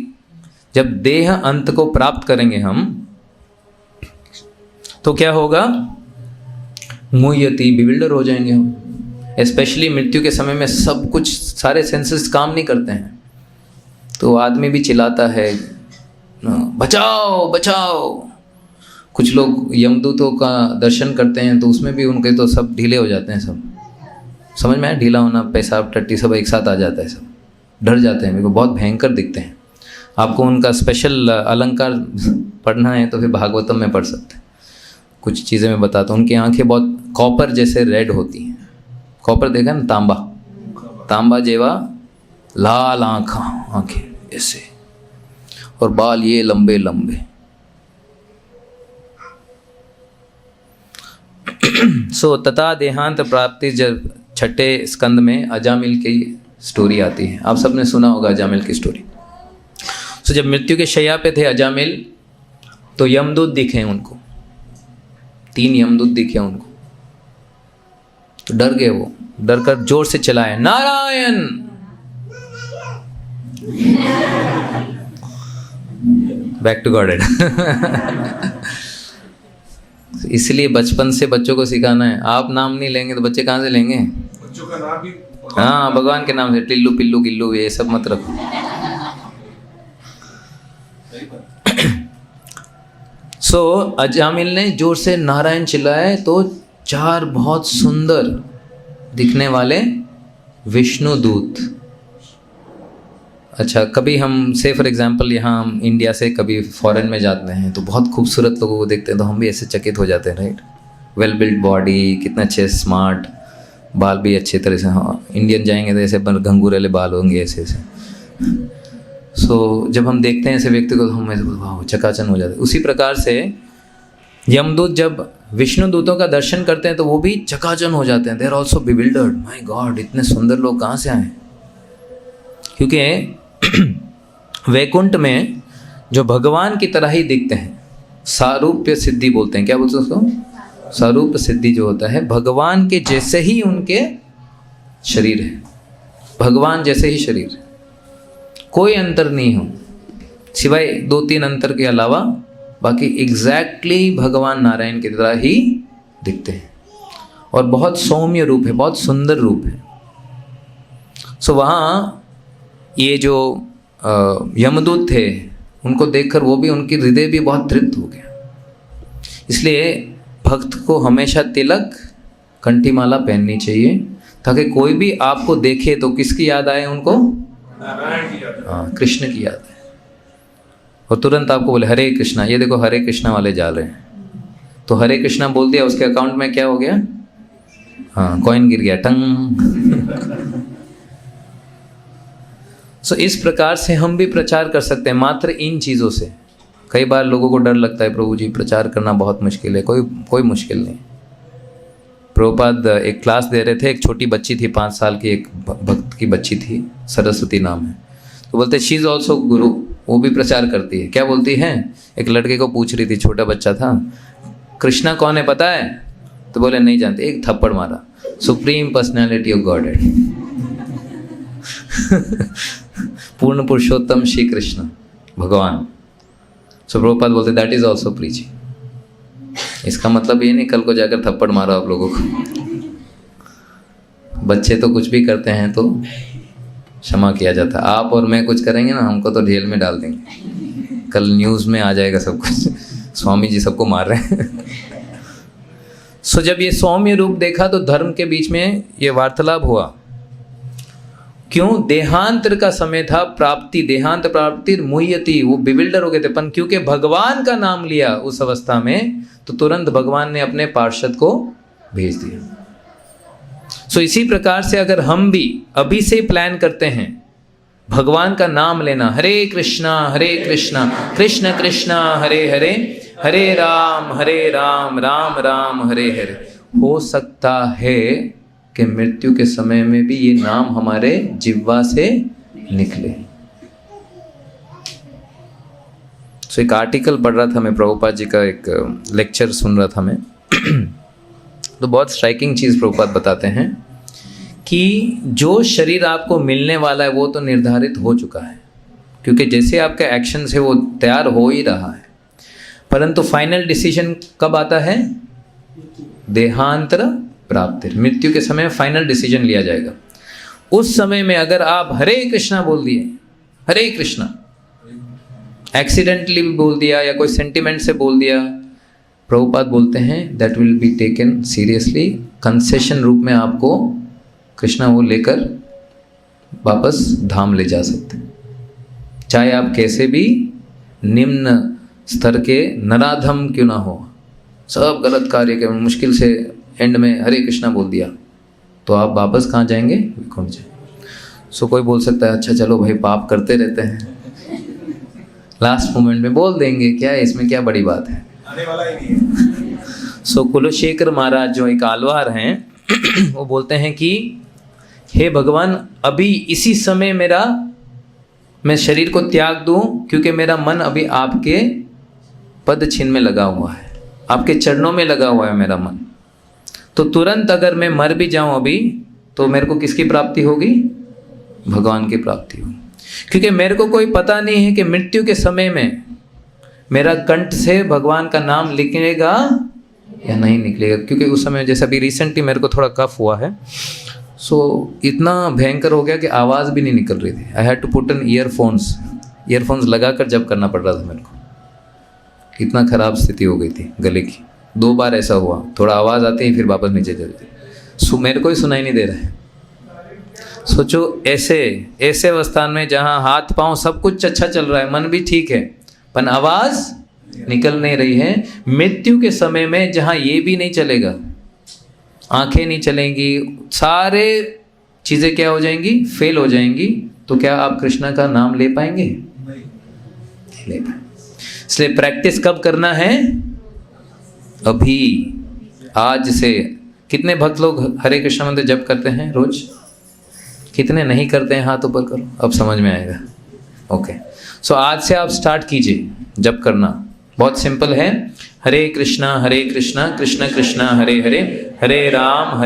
जब देह अंत को प्राप्त करेंगे हम, तो क्या होगा? मुह्यति, बिविल्डर हो जाएंगे हम। स्पेशली मृत्यु के समय में सब कुछ, सारे सेंसेस काम नहीं करते हैं, तो आदमी भी चिल्लाता है बचाओ बचाओ। कुछ लोग यमदूतों का दर्शन करते हैं, तो उसमें भी उनके तो सब ढीले हो जाते हैं, सब समझ में आया? ढीला होना, पेशाब टट्टी सब एक साथ आ जाता है, सब डर जाते हैं, मेरे को बहुत भयंकर दिखते हैं। आपको उनका स्पेशल अलंकार पढ़ना है तो फिर भागवतम में पढ़ सकते हैं। कुछ चीज़ें मैं बताता हूँ। उनकी आंखें बहुत कॉपर जैसे रेड होती हैं। कॉपर देखा ना, तांबा, तांबा जेवा लाल आंखें ऐसे, और बाल ये लंबे लंबे। सो तथा देहांत प्राप्ति, जब छठे स्कंद में अजामिल की स्टोरी आती है। आप सबने सुना होगा अजामिल की स्टोरी। सो जब मृत्यु के शैया पे थे अजामिल, तो यमदूत दिखे उनको, 3 यमदूत दिखे उनको। तो डर गए वो, डर कर जोर से चिल्लाए नारायण। Back to godhead. इसलिए बचपन से बच्चों को सिखाना है, आप नाम नहीं लेंगे तो बच्चे कहाँ से लेंगे? बच्चों का नाम भी हाँ, भगवान के नाम से, टिल्लू पिल्लू गिल्लू ये सब मत रखो। सो अजामिल ने जोर से नारायण चिल्लाए, तो 4 बहुत सुंदर दिखने वाले विष्णु दूत। अच्छा, कभी हम से फॉर एग्जांपल यहाँ हम इंडिया से कभी फॉरेन में जाते हैं, तो बहुत खूबसूरत लोगों को देखते हैं, तो हम भी ऐसे चकित हो जाते हैं, राइट? वेल बिल्ड बॉडी, कितना अच्छे स्मार्ट, बाल भी अच्छे तरह से। हाँ, इंडियन जाएंगे तो ऐसे घंगूरेले बाल होंगे ऐसे ऐसे। सो जब हम देखते हैं ऐसे व्यक्ति को, तो हम ऐसे वाह चकाचन हो जाते हैं। उसी प्रकार से यमदूत जब विष्णु दूतों का दर्शन करते हैं, तो वो भी चकाचन हो जाते हैं। They are also bewildered, my God, इतने सुंदर लोग कहाँ से आए? क्योंकि वैकुंठ में जो भगवान की तरह ही दिखते हैं, सारूप्य सिद्धि बोलते हैं। क्या बोलते हैं उसको? सारूप्य सिद्धि जो होता है, भगवान के जैसे ही उनके शरीर है, भगवान जैसे ही शरीर, कोई अंतर नहीं हो, सिवाय 2-3 अंतर के अलावा बाकी एग्जैक्टली भगवान नारायण की तरह ही दिखते हैं। और बहुत सौम्य रूप है, बहुत सुंदर रूप है। सो वहाँ ये जो यमदूत थे, उनको देखकर वो भी, उनकी हृदय भी बहुत तृप्त हो गया। इसलिए भक्त को हमेशा तिलक, कंठीमाला पहननी चाहिए, ताकि कोई भी आपको देखे तो किसकी याद आए उनको? नारायण की याद। हाँ, कृष्ण की याद है, और तुरंत आपको बोले हरे कृष्णा। ये देखो हरे कृष्णा वाले जा रहे हैं, तो हरे कृष्णा बोल दिया, उसके अकाउंट में क्या हो गया? हाँ, कॉइन गिर गया, टंग। सो इस प्रकार से हम भी प्रचार कर सकते हैं, मात्र इन चीज़ों से। कई बार लोगों को डर लगता है, प्रभु जी प्रचार करना बहुत मुश्किल है। कोई मुश्किल नहीं। प्रभुपाद एक क्लास दे रहे थे, एक छोटी बच्ची थी, 5 साल की, एक भक्त की बच्ची थी, सरस्वती नाम है। तो बोलते शी इज़ ऑल्सो गुरु, वो भी प्रचार करती है। क्या बोलती है? एक लड़के को पूछ रही थी, छोटा बच्चा था, कृष्णा कौन है पता है? तो बोले नहीं जानते। एक थप्पड़ मारा, सुप्रीम पर्सनैलिटी ऑफ गॉडहेड, पूर्ण पुरुषोत्तम श्री कृष्ण भगवान। सो प्रभुपाद बोलते दैट इज ऑल्सो प्रीचिंग। इसका मतलब ये नहीं कल को जाकर थप्पड़ मारो आप लोगों को। बच्चे तो कुछ भी करते हैं तो क्षमा किया जाता है, आप और मैं कुछ करेंगे ना हमको तो जेल में डाल देंगे, कल न्यूज़ में आ जाएगा सब कुछ, स्वामी जी सबको मार रहे हैं। सो जब ये सौम्य रूप देखा तो धर्म के बीच में ये वार्तालाप हुआ। क्यों? देहांतर का समय था, प्राप्ति देहांत प्राप्ति मुह्यति, वो बिविल्डर हो गए थे। पर क्योंकि भगवान का नाम लिया उस अवस्था में तो तुरंत भगवान ने अपने पार्षद को भेज दिया। सो इसी प्रकार से अगर हम भी अभी से प्लान करते हैं भगवान का नाम लेना, हरे कृष्णा कृष्ण कृष्णा हरे हरे, हरे राम राम राम हरे हरे, हो सकता है कि मृत्यु के समय में भी ये नाम हमारे जिह्वा से निकले। सो एक आर्टिकल पढ़ रहा था मैं, प्रभुपाद जी का एक लेक्चर सुन रहा था मैं तो बहुत स्ट्राइकिंग चीज़ प्रभुपाद बताते हैं कि जो शरीर आपको मिलने वाला है वो तो निर्धारित हो चुका है, क्योंकि जैसे आपका एक्शन है वो तैयार हो ही रहा है, परंतु फाइनल डिसीजन कब आता है? देहांतर प्राप्ति, मृत्यु के समय फाइनल डिसीजन लिया जाएगा। उस समय में अगर आप हरे कृष्णा बोल दिए, हरे कृष्णा एक्सीडेंटली भी बोल दिया या कोई सेंटिमेंट से बोल दिया, प्रभुपाद बोलते हैं that will be taken seriously, concession रूप में आपको कृष्णा वो लेकर वापस धाम ले जा सकते हैं। चाहे आप कैसे भी निम्न स्तर के नराधम क्यों ना हो, सब गलत कार्य के मुश्किल से एंड में हरे कृष्णा बोल दिया तो आप वापस कहाँ जाएंगे? वैकुंठ जाएंगे। सो कोई बोल सकता है अच्छा चलो भाई पाप करते रहते हैं, लास्ट मोमेंट में बोल देंगे, क्या है इसमें, क्या बड़ी बात है, आने वाला ही नहीं है। सो कुलशेखर महाराज जो एक आलवार हैं वो बोलते हैं कि हे भगवान अभी इसी समय मैं शरीर को त्याग दूं, क्योंकि मेरा मन अभी आपके पद चिन्ह में लगा हुआ है, आपके चरणों में लगा हुआ है मेरा मन। तो तुरंत अगर मैं मर भी जाऊं अभी तो मेरे को किसकी प्राप्ति होगी? भगवान की प्राप्ति होगी, क्योंकि मेरे को कोई पता नहीं है कि मृत्यु के समय में मेरा कंठ से भगवान का नाम निकलेगा या नहीं निकलेगा। क्योंकि उस समय जैसे अभी रिसेंटली मेरे को थोड़ा कफ हुआ है, सो इतना भयंकर हो गया कि आवाज़ भी नहीं निकल रही थी। I had to put an earphones लगा कर जब करना पड़ रहा था मेरे को, इतना ख़राब स्थिति हो गई थी गले की। 2 बार ऐसा हुआ, थोड़ा आवाज़ आती है फिर वापस नीचे चलती, सो मेरे को ही सुनाई नहीं दे रहा है। सोचो ऐसे अवस्था में जहाँ हाथ पांव सब कुछ अच्छा चल रहा है, मन भी ठीक है, पर आवाज़ निकल नहीं रही है। मृत्यु के समय में जहाँ ये भी नहीं चलेगा, आंखें नहीं चलेंगी, सारे चीज़ें क्या हो जाएंगी? फेल हो जाएंगी, तो क्या आप कृष्णा का नाम ले पाएंगे? नहीं ले पाएंगे। इसलिए प्रैक्टिस कब करना है? अभी, आज से। कितने भक्त लोग हरे कृष्णा मंत्र जप करते हैं रोज? कितने नहीं करते हैं? हाथ ऊपर करो, अब समझ में आएगा। ओके, सो आज से आप स्टार्ट कीजिए जप करना। बहुत सिंपल है, हरे कृष्णा कृष्ण कृष्ण हरे हरे, हरे राम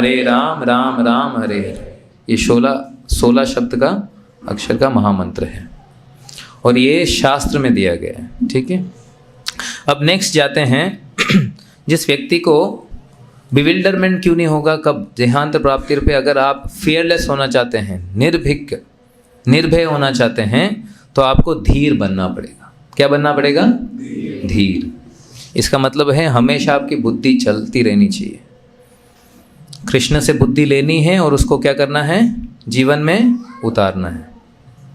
राम राम हरे हरे। ये 16 शब्द का अक्षर का महामंत्र है और ये शास्त्र में दिया गया है। ठीक है, अब नेक्स्ट जाते हैं। जिस व्यक्ति को बिविल्डरमेंट क्यों नहीं होगा कब? देहांत प्राप्ति पे अगर आप फियरलेस होना चाहते हैं, निर्भय होना चाहते हैं, तो आपको धीर बनना पड़ेगा। क्या बनना पड़ेगा? धीर। इसका मतलब है हमेशा आपकी बुद्धि चलती रहनी चाहिए। कृष्ण से बुद्धि लेनी है और उसको क्या करना है? जीवन में उतारना है।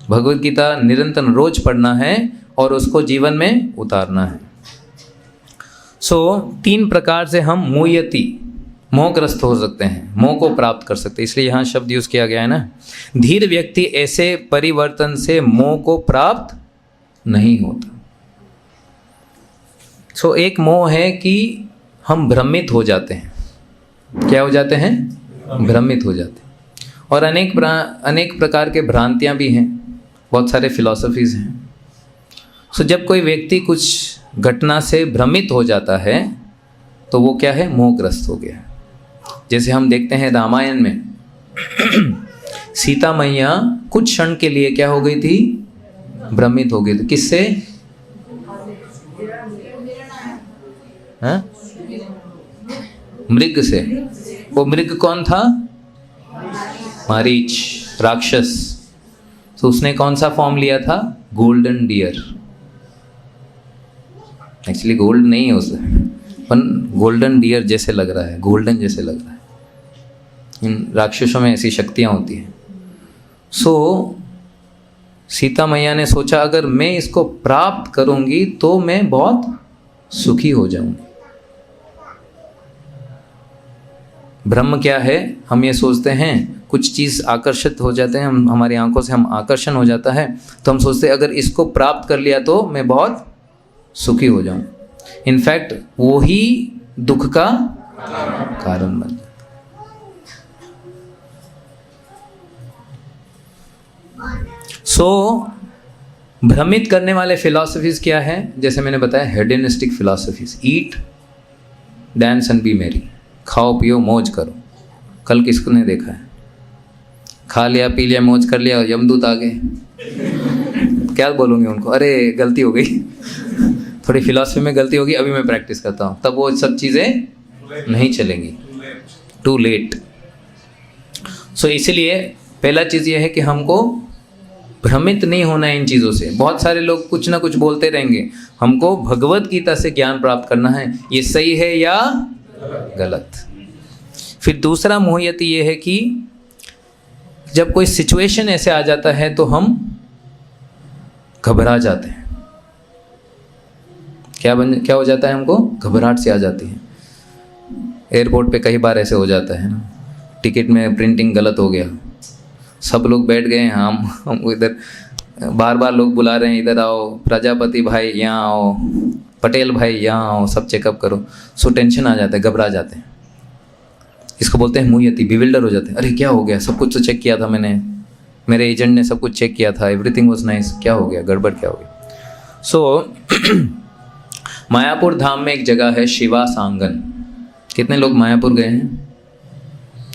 भगवद गीता निरंतर रोज पढ़ना है और उसको जीवन में उतारना है। सो 3 प्रकार से हम मुह्यति, मोहग्रस्त हो सकते हैं, मोह को प्राप्त कर सकते हैं। इसलिए यहाँ शब्द यूज किया गया है ना, धीर व्यक्ति ऐसे परिवर्तन से मोह को प्राप्त नहीं होता। सो एक मोह है कि हम भ्रमित हो जाते हैं। क्या हो जाते हैं? भ्रमित हो जाते हैं। और अनेक प्रकार के भ्रांतियाँ भी हैं, बहुत सारे फिलॉसफीज़ हैं। सो जब कोई व्यक्ति कुछ घटना से भ्रमित हो जाता है तो वो क्या है? मोहग्रस्त हो गया। जैसे हम देखते हैं रामायण में सीता मैया कुछ क्षण के लिए क्या हो गई थी? भ्रमित हो गई थी। किससे? हैं? मृग से। वो मृग कौन था? मारीच, राक्षस। तो उसने कौन सा फॉर्म लिया था? Golden dear. एक्चुअली गोल्ड नहीं है उसे, पर गोल्डन डियर जैसे लग रहा है, गोल्डन जैसे लग रहा है। इन राक्षसों में ऐसी शक्तियाँ होती हैं। सो सीता मैया ने सोचा अगर मैं इसको प्राप्त करूंगी तो मैं बहुत सुखी हो जाऊंगी। ब्रह्म क्या है? हम ये सोचते हैं, कुछ चीज़ आकर्षित हो जाते हैं, हम हमारी आंखों से हम आकर्षण हो जाता है, तो हम सोचते हैं अगर इसको प्राप्त कर लिया तो मैं बहुत सुखी हो जाऊं। इनफैक्ट वो ही दुख का कारण बन जाता। सो भ्रमित करने वाले फिलॉसफीज क्या है? जैसे मैंने बताया, hedonistic philosophies. Eat, dance and be merry. खाओ पियो मौज करो। कल किसने देखा है? खा लिया पी लिया मौज कर लिया, यमदूत आ गए, क्या बोलूँगे उनको? अरे गलती हो गई, थोड़ी फिलॉसफी में गलती होगी, अभी मैं प्रैक्टिस करता हूँ, तब वो सब चीज़ें नहीं चलेंगी। To late. सो इसीलिए पहला चीज़ ये है कि हमको भ्रमित नहीं होना है इन चीज़ों से। बहुत सारे लोग कुछ ना कुछ बोलते रहेंगे, हमको भगवत गीता से ज्ञान प्राप्त करना है, ये सही है या गलत। फिर दूसरा मोहयती ये है कि जब कोई सिचुएशन ऐसे आ जाता है तो हम घबरा जाते हैं। क्या हो जाता है? हमको घबराहट से आ जाती है। एयरपोर्ट पे कई बार ऐसे हो जाता है ना, टिकट में प्रिंटिंग गलत हो गया, सब लोग बैठ गए हैं, हम इधर बार बार लोग बुला रहे हैं, इधर आओ, प्रजापति भाई यहाँ आओ, पटेल भाई यहाँ आओ, सब चेकअप करो। सो टेंशन आ जाता है, घबरा जाते हैं। इसको बोलते हैं मोहयती, बिविल्डर हो जाते हैं। अरे क्या हो गया? सब कुछ तो चेक किया था मैंने, मेरे एजेंट ने सब कुछ चेक किया था, एवरीथिंग वाज नाइस, क्या हो गया? गड़बड़ क्या हो गया? सो मायापुर धाम में एक जगह है शिवास आंगन। कितने लोग मायापुर गए हैं?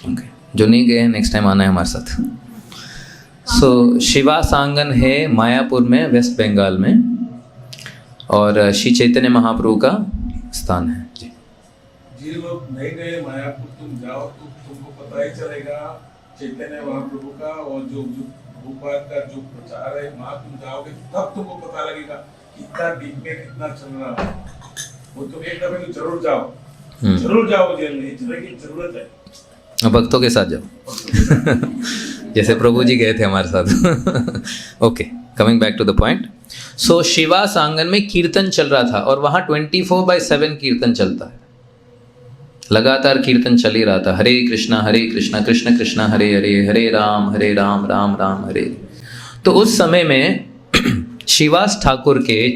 ओके, जो नहीं गए हैं नेक्स्ट टाइम आना है हमारे साथ। सो शिवास आंगन है मायापुर में, वेस्ट बंगाल में, और श्री चैतन्य महाप्रभु का स्थान है। जी, जिन लोग नहीं गए मायापुर, तुम जाओ तो तुमको पता ही चलेगा चैतन्य महाप्रभु का, और जो प्रभुपाद का जो प्रचार है, वहाँ तुम जाओगे तब तुमको पता लगेगा कितना डीप में कितना चल रहा है। वो तुम एक दफे तो जरूर जाओ, जरूर जाओ, जेल नहीं चलेगी, जरूरत है। भक्तों के साथ जाओ जैसे प्रभु जी गए थे हमारे साथ। Okay, coming back to the point. So शिवास आंगन में कीर्तन चल रहा था, और वहाँ 24/7 कीर्तन चलता है, लगातार कीर्तन चल ही रहा था। हरे कृष्णा कृष्ण कृष्ण हरे हरे, हरे राम राम राम हरे। तो उस समय में शिवास ठाकुर के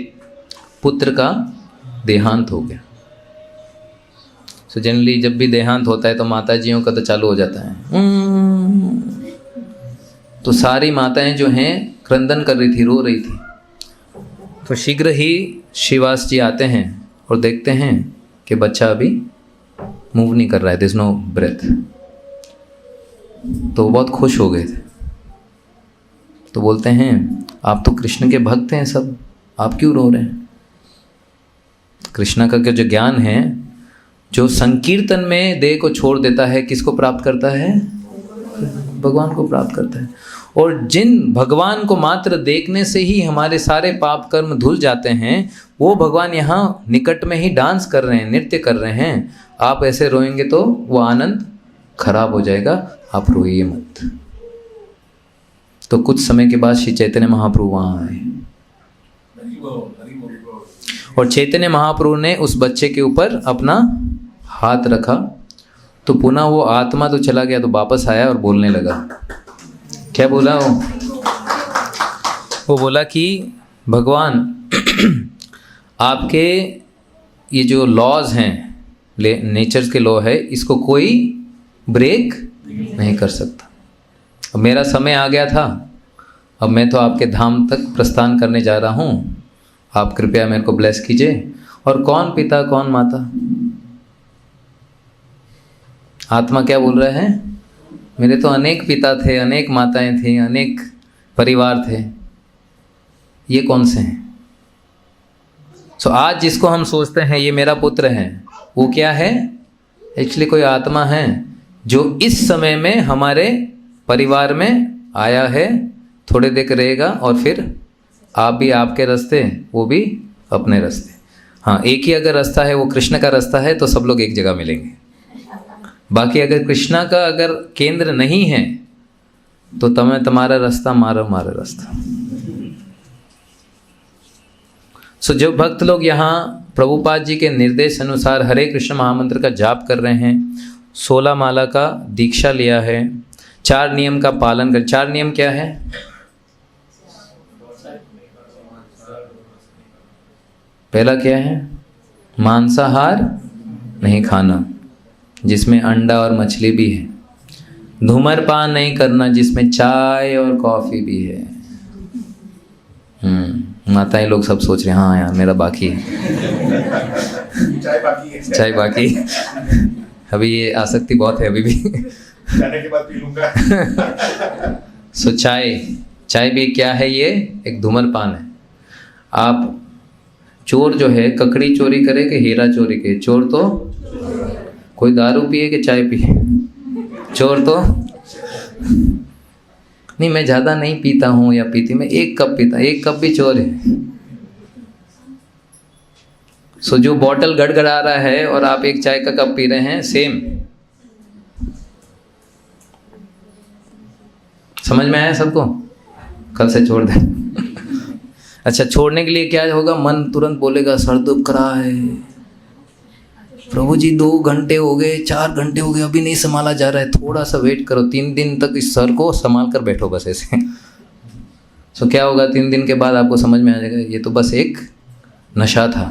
पुत्र का देहांत हो गया। तो जनरली जब भी देहांत होता है तो माताजियों का तो चालू हो जाता है, तो सारी माताएं जो हैं क्रंदन कर रही थी, रो रही थी। तो शीघ्र ही शिवास जी आते हैं और देखते हैं कि बच्चा अभी मूव नहीं कर रहा है, देयर इज नो ब्रेथ। तो बहुत खुश हो गए थे। तो बोलते हैं, आप तो कृष्ण के भक्त हैं सब, आप क्यों रो रहे हैं? कृष्णा का जो ज्ञान है, जो संकीर्तन में देह को छोड़ देता है, किसको प्राप्त करता है? भगवान को प्राप्त करता है। और जिन भगवान को मात्र देखने से ही हमारे सारे पाप कर्म धुल जाते हैं, वो भगवान यहाँ निकट में ही डांस कर रहे हैं, नृत्य कर रहे हैं। आप ऐसे रोएंगे तो वो आनंद खराब हो जाएगा, आप रोइए मत। तो कुछ समय के बाद श्री चैतन्य महाप्रभु वहाँ आए, और चैतन्य महाप्रभु ने उस बच्चे के ऊपर अपना हाथ रखा। तो पुनः वो आत्मा तो चला गया, तो वापस आया और बोलने लगा। क्या बोला वो बोला कि भगवान, आपके ये जो लॉज हैं, नेचर के लॉ है, इसको कोई ब्रेक नहीं कर सकता। अब मेरा समय आ गया था, अब मैं तो आपके धाम तक प्रस्थान करने जा रहा हूँ, आप कृपया मेरे को ब्लेस कीजिए। और कौन पिता कौन माता? आत्मा क्या बोल रहा है? मेरे तो अनेक पिता थे, अनेक माताएं थी, अनेक परिवार थे, ये कौन से हैं? सो आज जिसको हम सोचते हैं ये मेरा पुत्र है, वो क्या है? एक्चुअली कोई आत्मा है जो इस समय में हमारे परिवार में आया है, थोड़े देर रहेगा और फिर आप भी आपके रास्ते, वो भी अपने रास्ते। हाँ, एक ही अगर रास्ता है वो कृष्ण का रास्ता है तो सब लोग एक जगह मिलेंगे। बाकी अगर कृष्णा का अगर केंद्र नहीं है तो तुम्हारा रास्ता मारा रास्ता। सो जो भक्त लोग यहाँ प्रभुपाद जी के निर्देश अनुसार हरे कृष्ण महामंत्र का जाप कर रहे हैं, 16 माला का दीक्षा लिया है, 4 नियम का पालन कर। 4 नियम क्या है? पहला क्या है? मांसाहार नहीं खाना, जिसमें अंडा और मछली भी है। धूम्रपान नहीं करना, जिसमें चाय और कॉफ़ी भी है। माताएं लोग सब सोच रहे हैं हाँ यार मेरा बाकी है, चाय बाकी है। अभी ये आसक्ति बहुत है अभी भी। जाने के बाद पी लूंगा। सो चाय भी क्या है? ये एक धूम्रपान है। आप चोर जो है ककड़ी चोरी करे कि हीरा चोरी करे? चोर तो कोई दारू पिए कि चाय पिए? चोर तो नहीं, मैं ज़्यादा नहीं पीता हूँ या पीती, मैं 1 कप पीता, 1 कप भी चोर है। सो जो बॉटल गड़गड़ा रहा है और आप 1 चाय का कप पी रहे हैं, सेम। समझ में आया सबको? कल से छोड़ दें। अच्छा, छोड़ने के लिए क्या होगा? मन तुरंत बोलेगा सर दुख रहा है, प्रभु जी 2 घंटे हो गए, 4 घंटे हो गए, अभी नहीं संभाला जा रहा है, थोड़ा सा वेट करो। 3 दिन तक इस सर को संभाल कर बैठो बस ऐसे। सो क्या होगा? 3 दिन के बाद आपको समझ में आ जाएगा ये तो बस एक नशा था,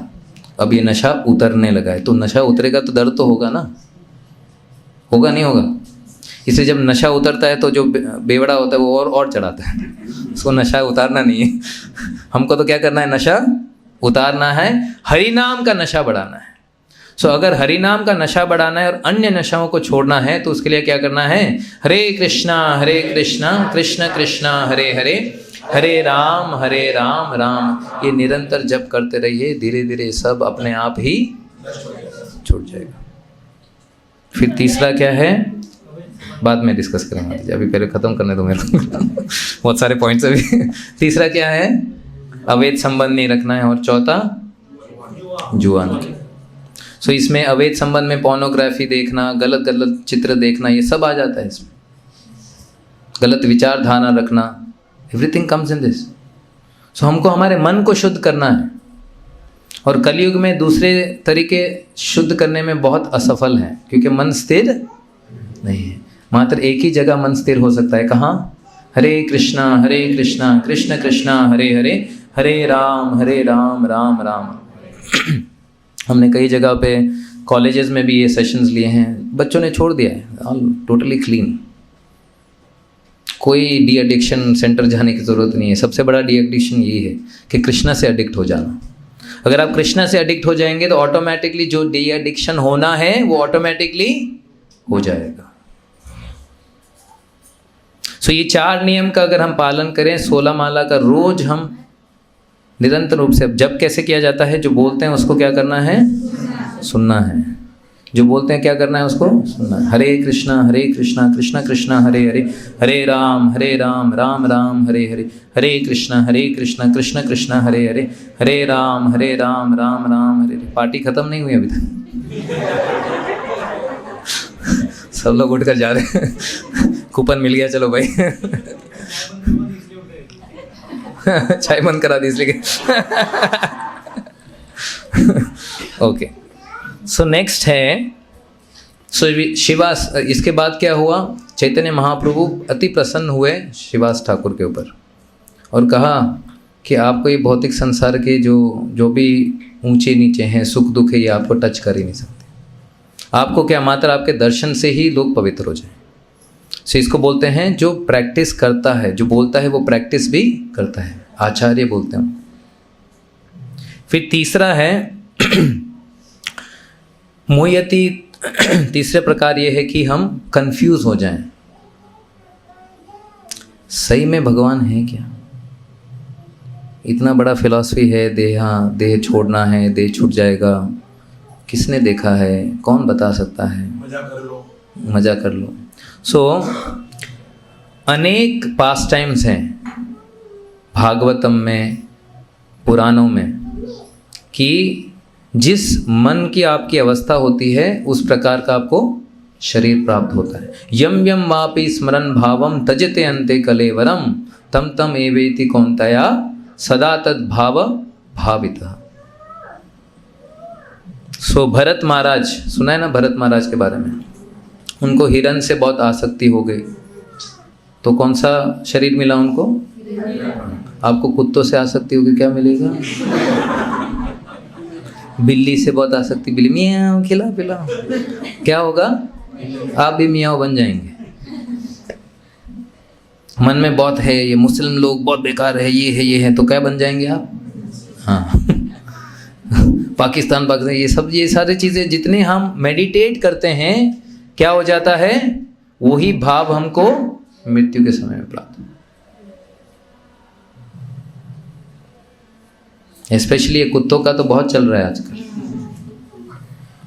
अब ये नशा उतरने लगा है। तो नशा उतरेगा तो दर्द तो होगा ना, होगा नहीं होगा? इसलिए जब नशा उतरता है तो जो बेवड़ा होता है वो और चढ़ाता है, उसको नशा उतारना नहीं है। हमको तो क्या करना है? नशा उतारना है, हरि नाम का नशा बढ़ाना है। सो अगर हरि नाम का नशा बढ़ाना है और अन्य नशाओं को छोड़ना है तो उसके लिए क्या करना है? हरे कृष्णा कृष्ण कृष्णा हरे हरे, हरे राम राम। ये निरंतर जप करते रहिए, धीरे धीरे सब अपने आप ही छूट जाएगा। फिर तीसरा क्या है? बाद में डिस्कस करेंगे, अभी पहले ख़त्म करने दो मेरे को। बहुत सारे पॉइंट्स अभी। तीसरा क्या है? अवैध संबंध नहीं रखना है। और चौथा जुआ नहीं। सो इसमें अवैध संबंध में पोर्नोग्राफी देखना, गलत चित्र देखना, ये सब आ जाता है इसमें। गलत विचारधारा रखना, एवरीथिंग कम्स इन दिस। सो हमको हमारे मन को शुद्ध करना है। और कलयुग में दूसरे तरीके शुद्ध करने में बहुत असफल हैं, क्योंकि मन स्थिर नहीं है। मात्र एक ही जगह मन स्थिर हो सकता है, कहाँ? हरे कृष्णा कृष्ण कृष्णा हरे हरे, हरे राम राम राम। हमने कई जगह पे कॉलेजेस में भी ये सेशंस लिए हैं, बच्चों ने छोड़ दिया है, ऑल टोटली क्लीन। कोई डी एडिक्शन सेंटर जाने की ज़रूरत नहीं है। सबसे बड़ा डी एडिक्शन यही है कि कृष्णा से एडिक्ट हो जाना। अगर आप कृष्णा से एडिक्ट हो जाएंगे तो ऑटोमेटिकली जो डी एडिक्शन होना है वो ऑटोमेटिकली हो जाएगा। सो ये 4 नियम का अगर हम पालन करें, 16 माला का रोज हम निरंतर रूप से, जब कैसे किया जाता है? जो बोलते हैं उसको क्या करना है? सुनना है। जो बोलते हैं क्या करना है? उसको सुनना है। हरे कृष्णा कृष्ण कृष्ण हरे हरे, हरे राम राम राम हरे हरे, हरे कृष्णा कृष्ण कृष्ण हरे हरे, हरे राम राम राम हरे हरे। पार्टी खत्म नहीं हुई अभी तक। सब लोग उठकर जा रहे हैं। कूपन मिल गया, चलो भाई। चाय बंद करा दी इसलिए। ओके, सो नेक्स्ट है शिवास। इसके बाद क्या हुआ? चैतन्य महाप्रभु अति प्रसन्न हुए शिवास ठाकुर के ऊपर और कहा कि आपको ये भौतिक संसार के जो भी ऊंचे नीचे हैं, सुख दुख है, ये आपको टच कर ही नहीं सकते। आपको क्या, मात्र आपके दर्शन से ही लोग पवित्र हो जाए। सो इसको बोलते हैं जो प्रैक्टिस करता है, जो बोलता है वो प्रैक्टिस भी करता है, आचार्य बोलते हैं। फिर तीसरा है मोहयति। तीसरे प्रकार ये है कि हम कंफ्यूज हो जाएं, सही में भगवान है क्या? इतना बड़ा फिलॉसफी है, देह छोड़ना है, देह छूट जाएगा, किसने देखा है, कौन बता सकता है? मजा कर लो। सो अनेक पास टाइम्स हैं भागवतम में, पुराणों में, कि जिस मन की आपकी अवस्था होती है उस प्रकार का आपको शरीर प्राप्त होता है। यम यम वापि स्मरण भावम तजते अंते कलेवरम तम तम एवेति कौन्तेय सदा तद भाव भावितः। सो भरत महाराज, सुना है ना भरत महाराज के बारे में? उनको हिरण से बहुत आसक्ति हो गई, तो कौन सा शरीर मिला उनको? आपको कुत्तों से आसक्ति होगी, क्या मिलेगा? बिल्ली से बहुत आसक्ति, बिल्ली मियाँ खिला पिलाओ, क्या होगा? आप भी मियाँ बन जाएंगे। मन में बहुत है ये मुस्लिम लोग बहुत बेकार है, ये है, तो क्या बन जाएंगे आप? हाँ पाकिस्तान ये सारी चीज़ें जितने हम मेडिटेट करते हैं, क्या हो जाता है? वही भाव हमको मृत्यु के समय में प्राप्त। स्पेशली ये कुत्तों का तो बहुत चल रहा है आजकल।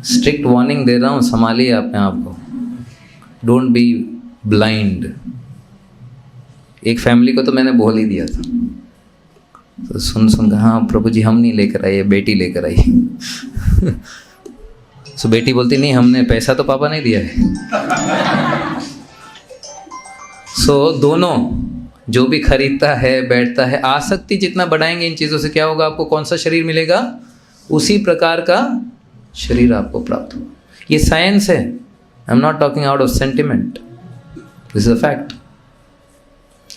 स्ट्रिक्ट वार्निंग दे रहा हूँ, संभालिए अपने आप को, डोंट बी ब्लाइंड। एक फैमिली को तो मैंने बोल ही दिया था, तो सुन कर हाँ प्रभु जी हम नहीं लेकर आए, बेटी लेकर आई। सो बेटी बोलती नहीं, हमने पैसा तो पापा नहीं दिया है। सो दोनों जो भी खरीदता है, बैठता है, आसक्ति जितना बढ़ाएंगे इन चीज़ों से, क्या होगा? आपको कौन सा शरीर मिलेगा? उसी प्रकार का शरीर आपको प्राप्त होगा। ये साइंस है, I am not talking out of sentiment, this is a fact.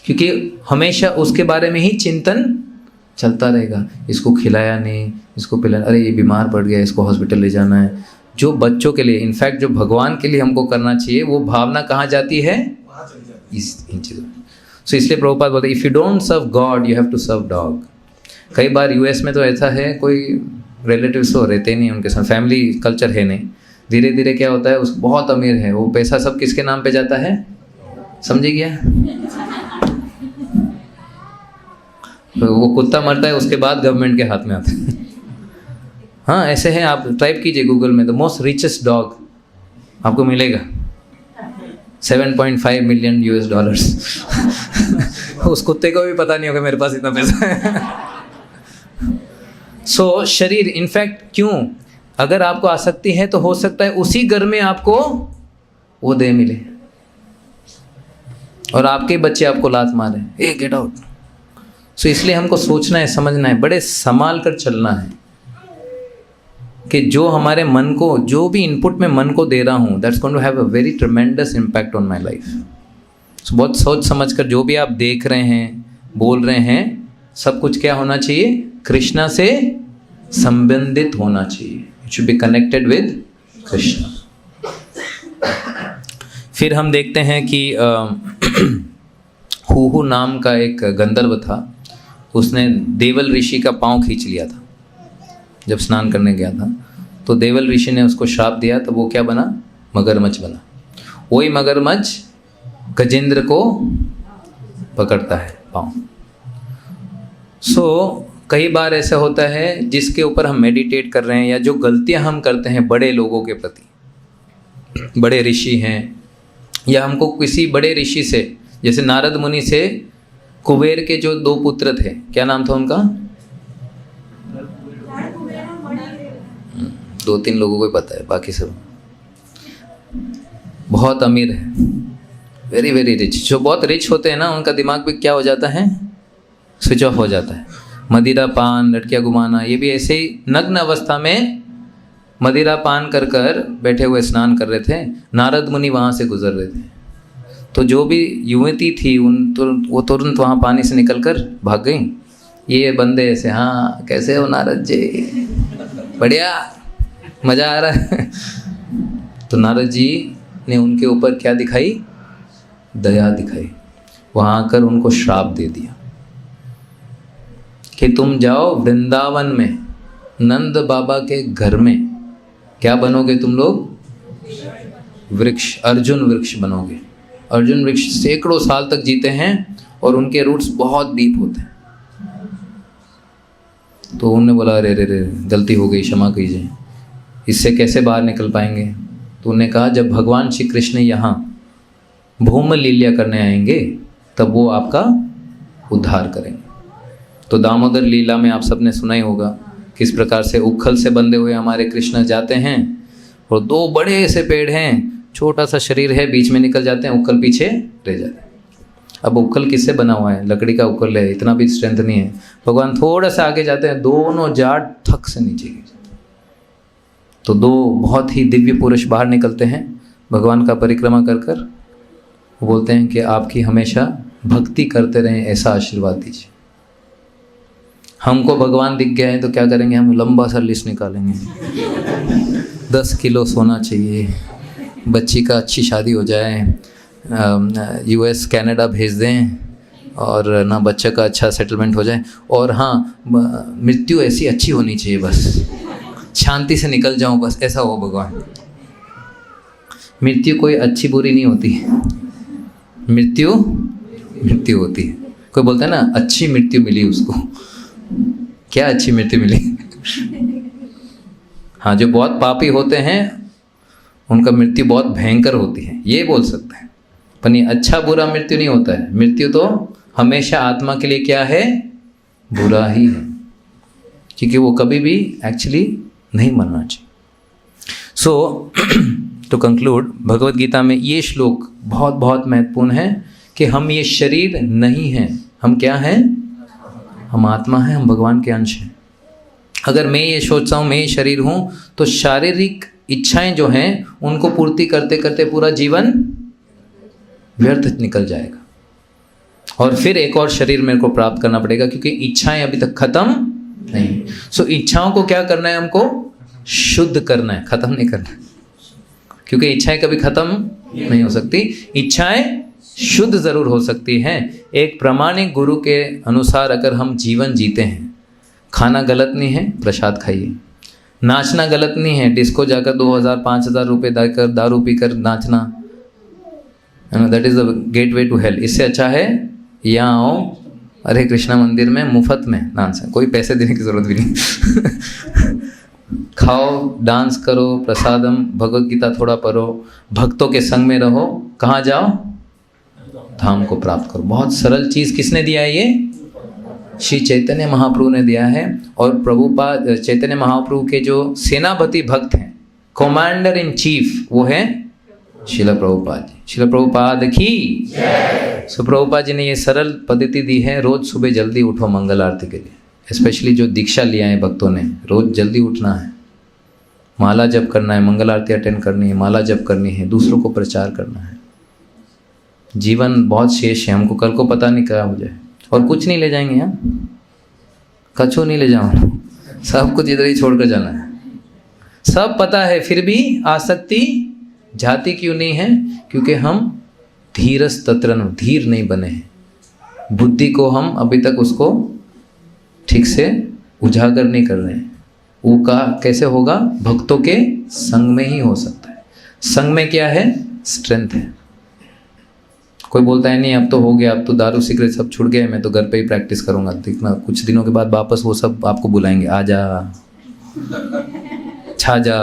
क्योंकि हमेशा उसके बारे में ही चिंतन चलता रहेगा, इसको खिलाया नहीं, इसको पिलाया, अरे ये बीमार पड़ गया, इसको हॉस्पिटल ले जाना है। जो बच्चों के लिए, इनफैक्ट जो भगवान के लिए हमको करना चाहिए, वो भावना कहाँ जाती है? इन चीज़ों में। सो इसलिए प्रभुपाद बोलते, if you don't serve God you have to serve dog. कई बार यूएस में तो ऐसा है, कोई रिलेटिव्स तो रहते नहीं उनके साथ, फैमिली कल्चर है नहीं। धीरे धीरे क्या होता है, उस बहुत अमीर है, वो पैसा सब किसके नाम पे जाता है? समझे क्या? तो वो कुत्ता मरता है, उसके बाद गवर्नमेंट के हाथ में आता है। हाँ ऐसे हैं, आप टाइप कीजिए गूगल में, द मोस्ट रिचेस्ट डॉग, आपको मिलेगा 7.5 मिलियन $। उस कुत्ते को भी पता नहीं होगा मेरे पास इतना पैसा है। सो शरीर, इनफैक्ट क्यों, अगर आपको आसक्ति है तो हो सकता है उसी घर में आपको वो देह मिले और आपके बच्चे आपको लात मारे, ए गेट आउट। सो इसलिए हमको सोचना है, समझना है, बड़े संभाल कर चलना है कि जो हमारे मन को, जो भी इनपुट मैं मन को दे रहा हूँ, that's going to have a very tremendous impact on my life. So बहुत सोच समझ कर जो भी आप देख रहे हैं, बोल रहे हैं, सब कुछ क्या होना चाहिए? कृष्णा से संबंधित होना चाहिए। It should be connected with Krishna. फिर हम देखते हैं कि हुहु नाम का एक गंधर्व था, उसने देवल ऋषि का पाँव खींच लिया था जब स्नान करने गया था। तो देवल ऋषि ने उसको श्राप दिया, तो वो क्या बना? मगरमच्छ बना। वही मगरमच्छ गजेंद्र को पकड़ता है पाँव। सो कई बार ऐसा होता है जिसके ऊपर हम मेडिटेट कर रहे हैं, या जो गलतियां हम करते हैं बड़े लोगों के प्रति, बड़े ऋषि हैं, या हमको किसी बड़े ऋषि से, जैसे नारद मुनि से कुबेर के जो 2 पुत्र थे, क्या नाम था उनका? 2-3 लोगों को ही पता है, बाकी सब बहुत अमीर है, वेरी वेरी रिच। जो बहुत रिच होते हैं ना, उनका दिमाग भी क्या हो जाता है? स्विच ऑफ हो जाता है। मदिरा पान, लड़कियां घुमाना, ये भी ऐसे ही नग्न अवस्था में मदिरा पान कर कर बैठे हुए स्नान कर रहे थे। नारद मुनि वहाँ से गुजर रहे थे, तो जो भी युवती थी वो तुरंत वहाँ पानी से निकलकर भाग गई। ये बंदे ऐसे, हाँ कैसे हो नारद जी, बढ़िया, मज़ा आ रहा है। तो नारद जी ने उनके ऊपर क्या दिखाई? दया दिखाई। वहाँ आकर उनको श्राप दे दिया कि तुम जाओ वृंदावन में नंद बाबा के घर में, क्या बनोगे तुम लोग? वृक्ष, अर्जुन वृक्ष बनोगे। अर्जुन वृक्ष सैकड़ों साल तक जीते हैं और उनके रूट्स बहुत डीप होते हैं। तो उन्होंने बोला, अरे रे रे, गलती हो गई, क्षमा कीजिए। इससे कैसे बाहर निकल पाएंगे? तो उन्होंने कहा जब भगवान श्री कृष्ण यहाँ भूम लीला करने आएंगे तब वो आपका उद्धार करेंगे। तो दामोदर लीला में आप सबने सुना ही होगा किस प्रकार से उखल से बंधे हुए हमारे कृष्ण जाते हैं और दो बड़े से पेड़ हैं, छोटा सा शरीर है, बीच में निकल जाते हैं, उखल पीछे रह जाते हैं। अब उखल किससे बना हुआ है? लकड़ी का उखल है, इतना भी स्ट्रेंथ नहीं है। भगवान थोड़ा सा आगे जाते हैं, दोनों जाट थक से नीचे गिर जाते हैं। तो दो बहुत ही दिव्य पुरुष बाहर निकलते हैं भगवान का परिक्रमा कर कर, बोलते हैं कि आपकी हमेशा भक्ति करते रहें, ऐसा आशीर्वाद दीजिए। हमको भगवान दिख गया है तो क्या करेंगे? हम लंबा सा लिस्ट निकालेंगे 10 किलो सोना चाहिए, बच्ची का अच्छी शादी हो जाए, US कनाडा भेज दें और ना बच्चे का अच्छा सेटलमेंट हो जाए, और हाँ मृत्यु ऐसी अच्छी होनी चाहिए, बस शांति से निकल जाऊं, बस ऐसा हो भगवान। मृत्यु कोई अच्छी बुरी नहीं होती, मृत्यु मृत्यु होती है। कोई बोलता है ना अच्छी मृत्यु मिली उसको, क्या अच्छी मृत्यु मिली? हाँ, जो बहुत पापी होते हैं उनका मृत्यु बहुत भयंकर होती है, ये बोल सकते हैं। पर ये अच्छा बुरा मृत्यु नहीं होता है। मृत्यु तो हमेशा आत्मा के लिए क्या है? बुरा ही है, क्योंकि वो कभी भी एक्चुअली नहीं मरना चाहिए। सो टू कंक्लूड, भगवत गीता में ये श्लोक बहुत बहुत महत्वपूर्ण है कि हम ये शरीर नहीं हैं। हम क्या हैं? हम आत्मा हैं, हम भगवान के अंश हैं। अगर मैं ये सोचता हूँ मैं ये शरीर हूँ तो शारीरिक इच्छाएं जो हैं उनको पूर्ति करते करते पूरा जीवन व्यर्थ निकल जाएगा, और फिर एक और शरीर मेरे को प्राप्त करना पड़ेगा, क्योंकि इच्छाएं अभी तक खत्म नहीं। सो इच्छाओं को क्या करना है? हमको शुद्ध करना है, खत्म नहीं करना है, क्योंकि इच्छाएं कभी खत्म नहीं हो सकती। इच्छाएं शुद्ध ज़रूर हो सकती हैं। एक प्रामाणिक गुरु के अनुसार अगर हम जीवन जीते हैं, खाना गलत नहीं है, प्रसाद खाइए। नाचना गलत नहीं है, डिस्को जाकर 2000-5000 रुपये देकर दारू पीकर नाचना, that is the gateway to hell. इससे अच्छा है यहाँ आओ हरे कृष्णा मंदिर में मुफ्त में डांस है, कोई पैसे देने की ज़रूरत भी नहीं। खाओ, डांस करो, प्रसादम, भगवत गीता थोड़ा पढ़ो, भक्तों के संग में रहो। कहाँ जाओ? धाम को प्राप्त करो। बहुत सरल चीज़ किसने दिया है? ये श्री चैतन्य महाप्रभु ने दिया है। और प्रभुपाद चैतन्य महाप्रभु के जो सेनापति भक्त हैं, कमांडर इन चीफ, वो है श्रील प्रभुपाद जी। श्रील प्रभुपाद की सो प्रभुपाद जी ने ये सरल पद्धति दी है, रोज सुबह जल्दी उठो मंगल आरती के लिए। स्पेशली जो दीक्षा लिया है भक्तों ने, रोज जल्दी उठना है, माला जप करना है, मंगल आरती अटेंड करनी है, माला जप करनी है, दूसरों को प्रचार करना है। जीवन बहुत शेष है, हमको कल को पता नहीं क्या हो जाए, और कुछ नहीं ले जाएंगे। यहाँ कछु नहीं ले जाओ, सब कुछ इधर ही छोड़कर जाना है। सब पता है, फिर भी आसक्ति जाती क्यों नहीं है? क्योंकि हम धीरस तत्रन, धीर नहीं बने हैं। बुद्धि को हम अभी तक उसको ठीक से उजागर नहीं कर रहे हैं। वो का कैसे होगा? भक्तों के संग में ही हो सकता है। संग में क्या है? स्ट्रेंथ है। कोई बोलता है नहीं अब तो हो गया, अब तो दारू सिगरेट सब छूट गए, मैं तो घर पे ही प्रैक्टिस करूँगा। देखना कुछ दिनों के बाद वापस वो सब आपको बुलाएंगे, आ जा, छा जा।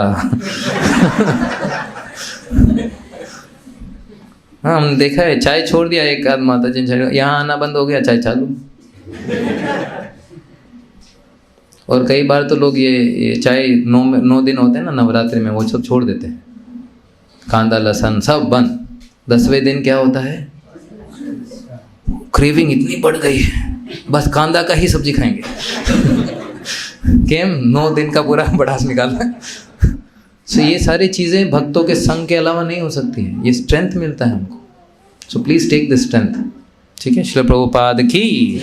हाँ, हमने देखा है, चाय छोड़ दिया एक आध माता जी ने, यहाँ आना बंद हो गया, चाय चालू। और कई बार तो लोग ये चाय 9 दिन होते हैं ना नवरात्रि में, वो सब छोड़ देते हैं, कांदा लहसुन सब बंद। 10वें दिन क्या होता है? क्रेविंग इतनी बढ़ गई है, बस कांदा का ही सब्जी खाएंगे। केम 9 दिन का पूरा बड़ास निकालना। सो ये सारी चीज़ें भक्तों के संग के अलावा नहीं हो सकती है। ये स्ट्रेंथ मिलता है हमको। So please take the strength. ठीक है, श्रील प्रभुपाद की।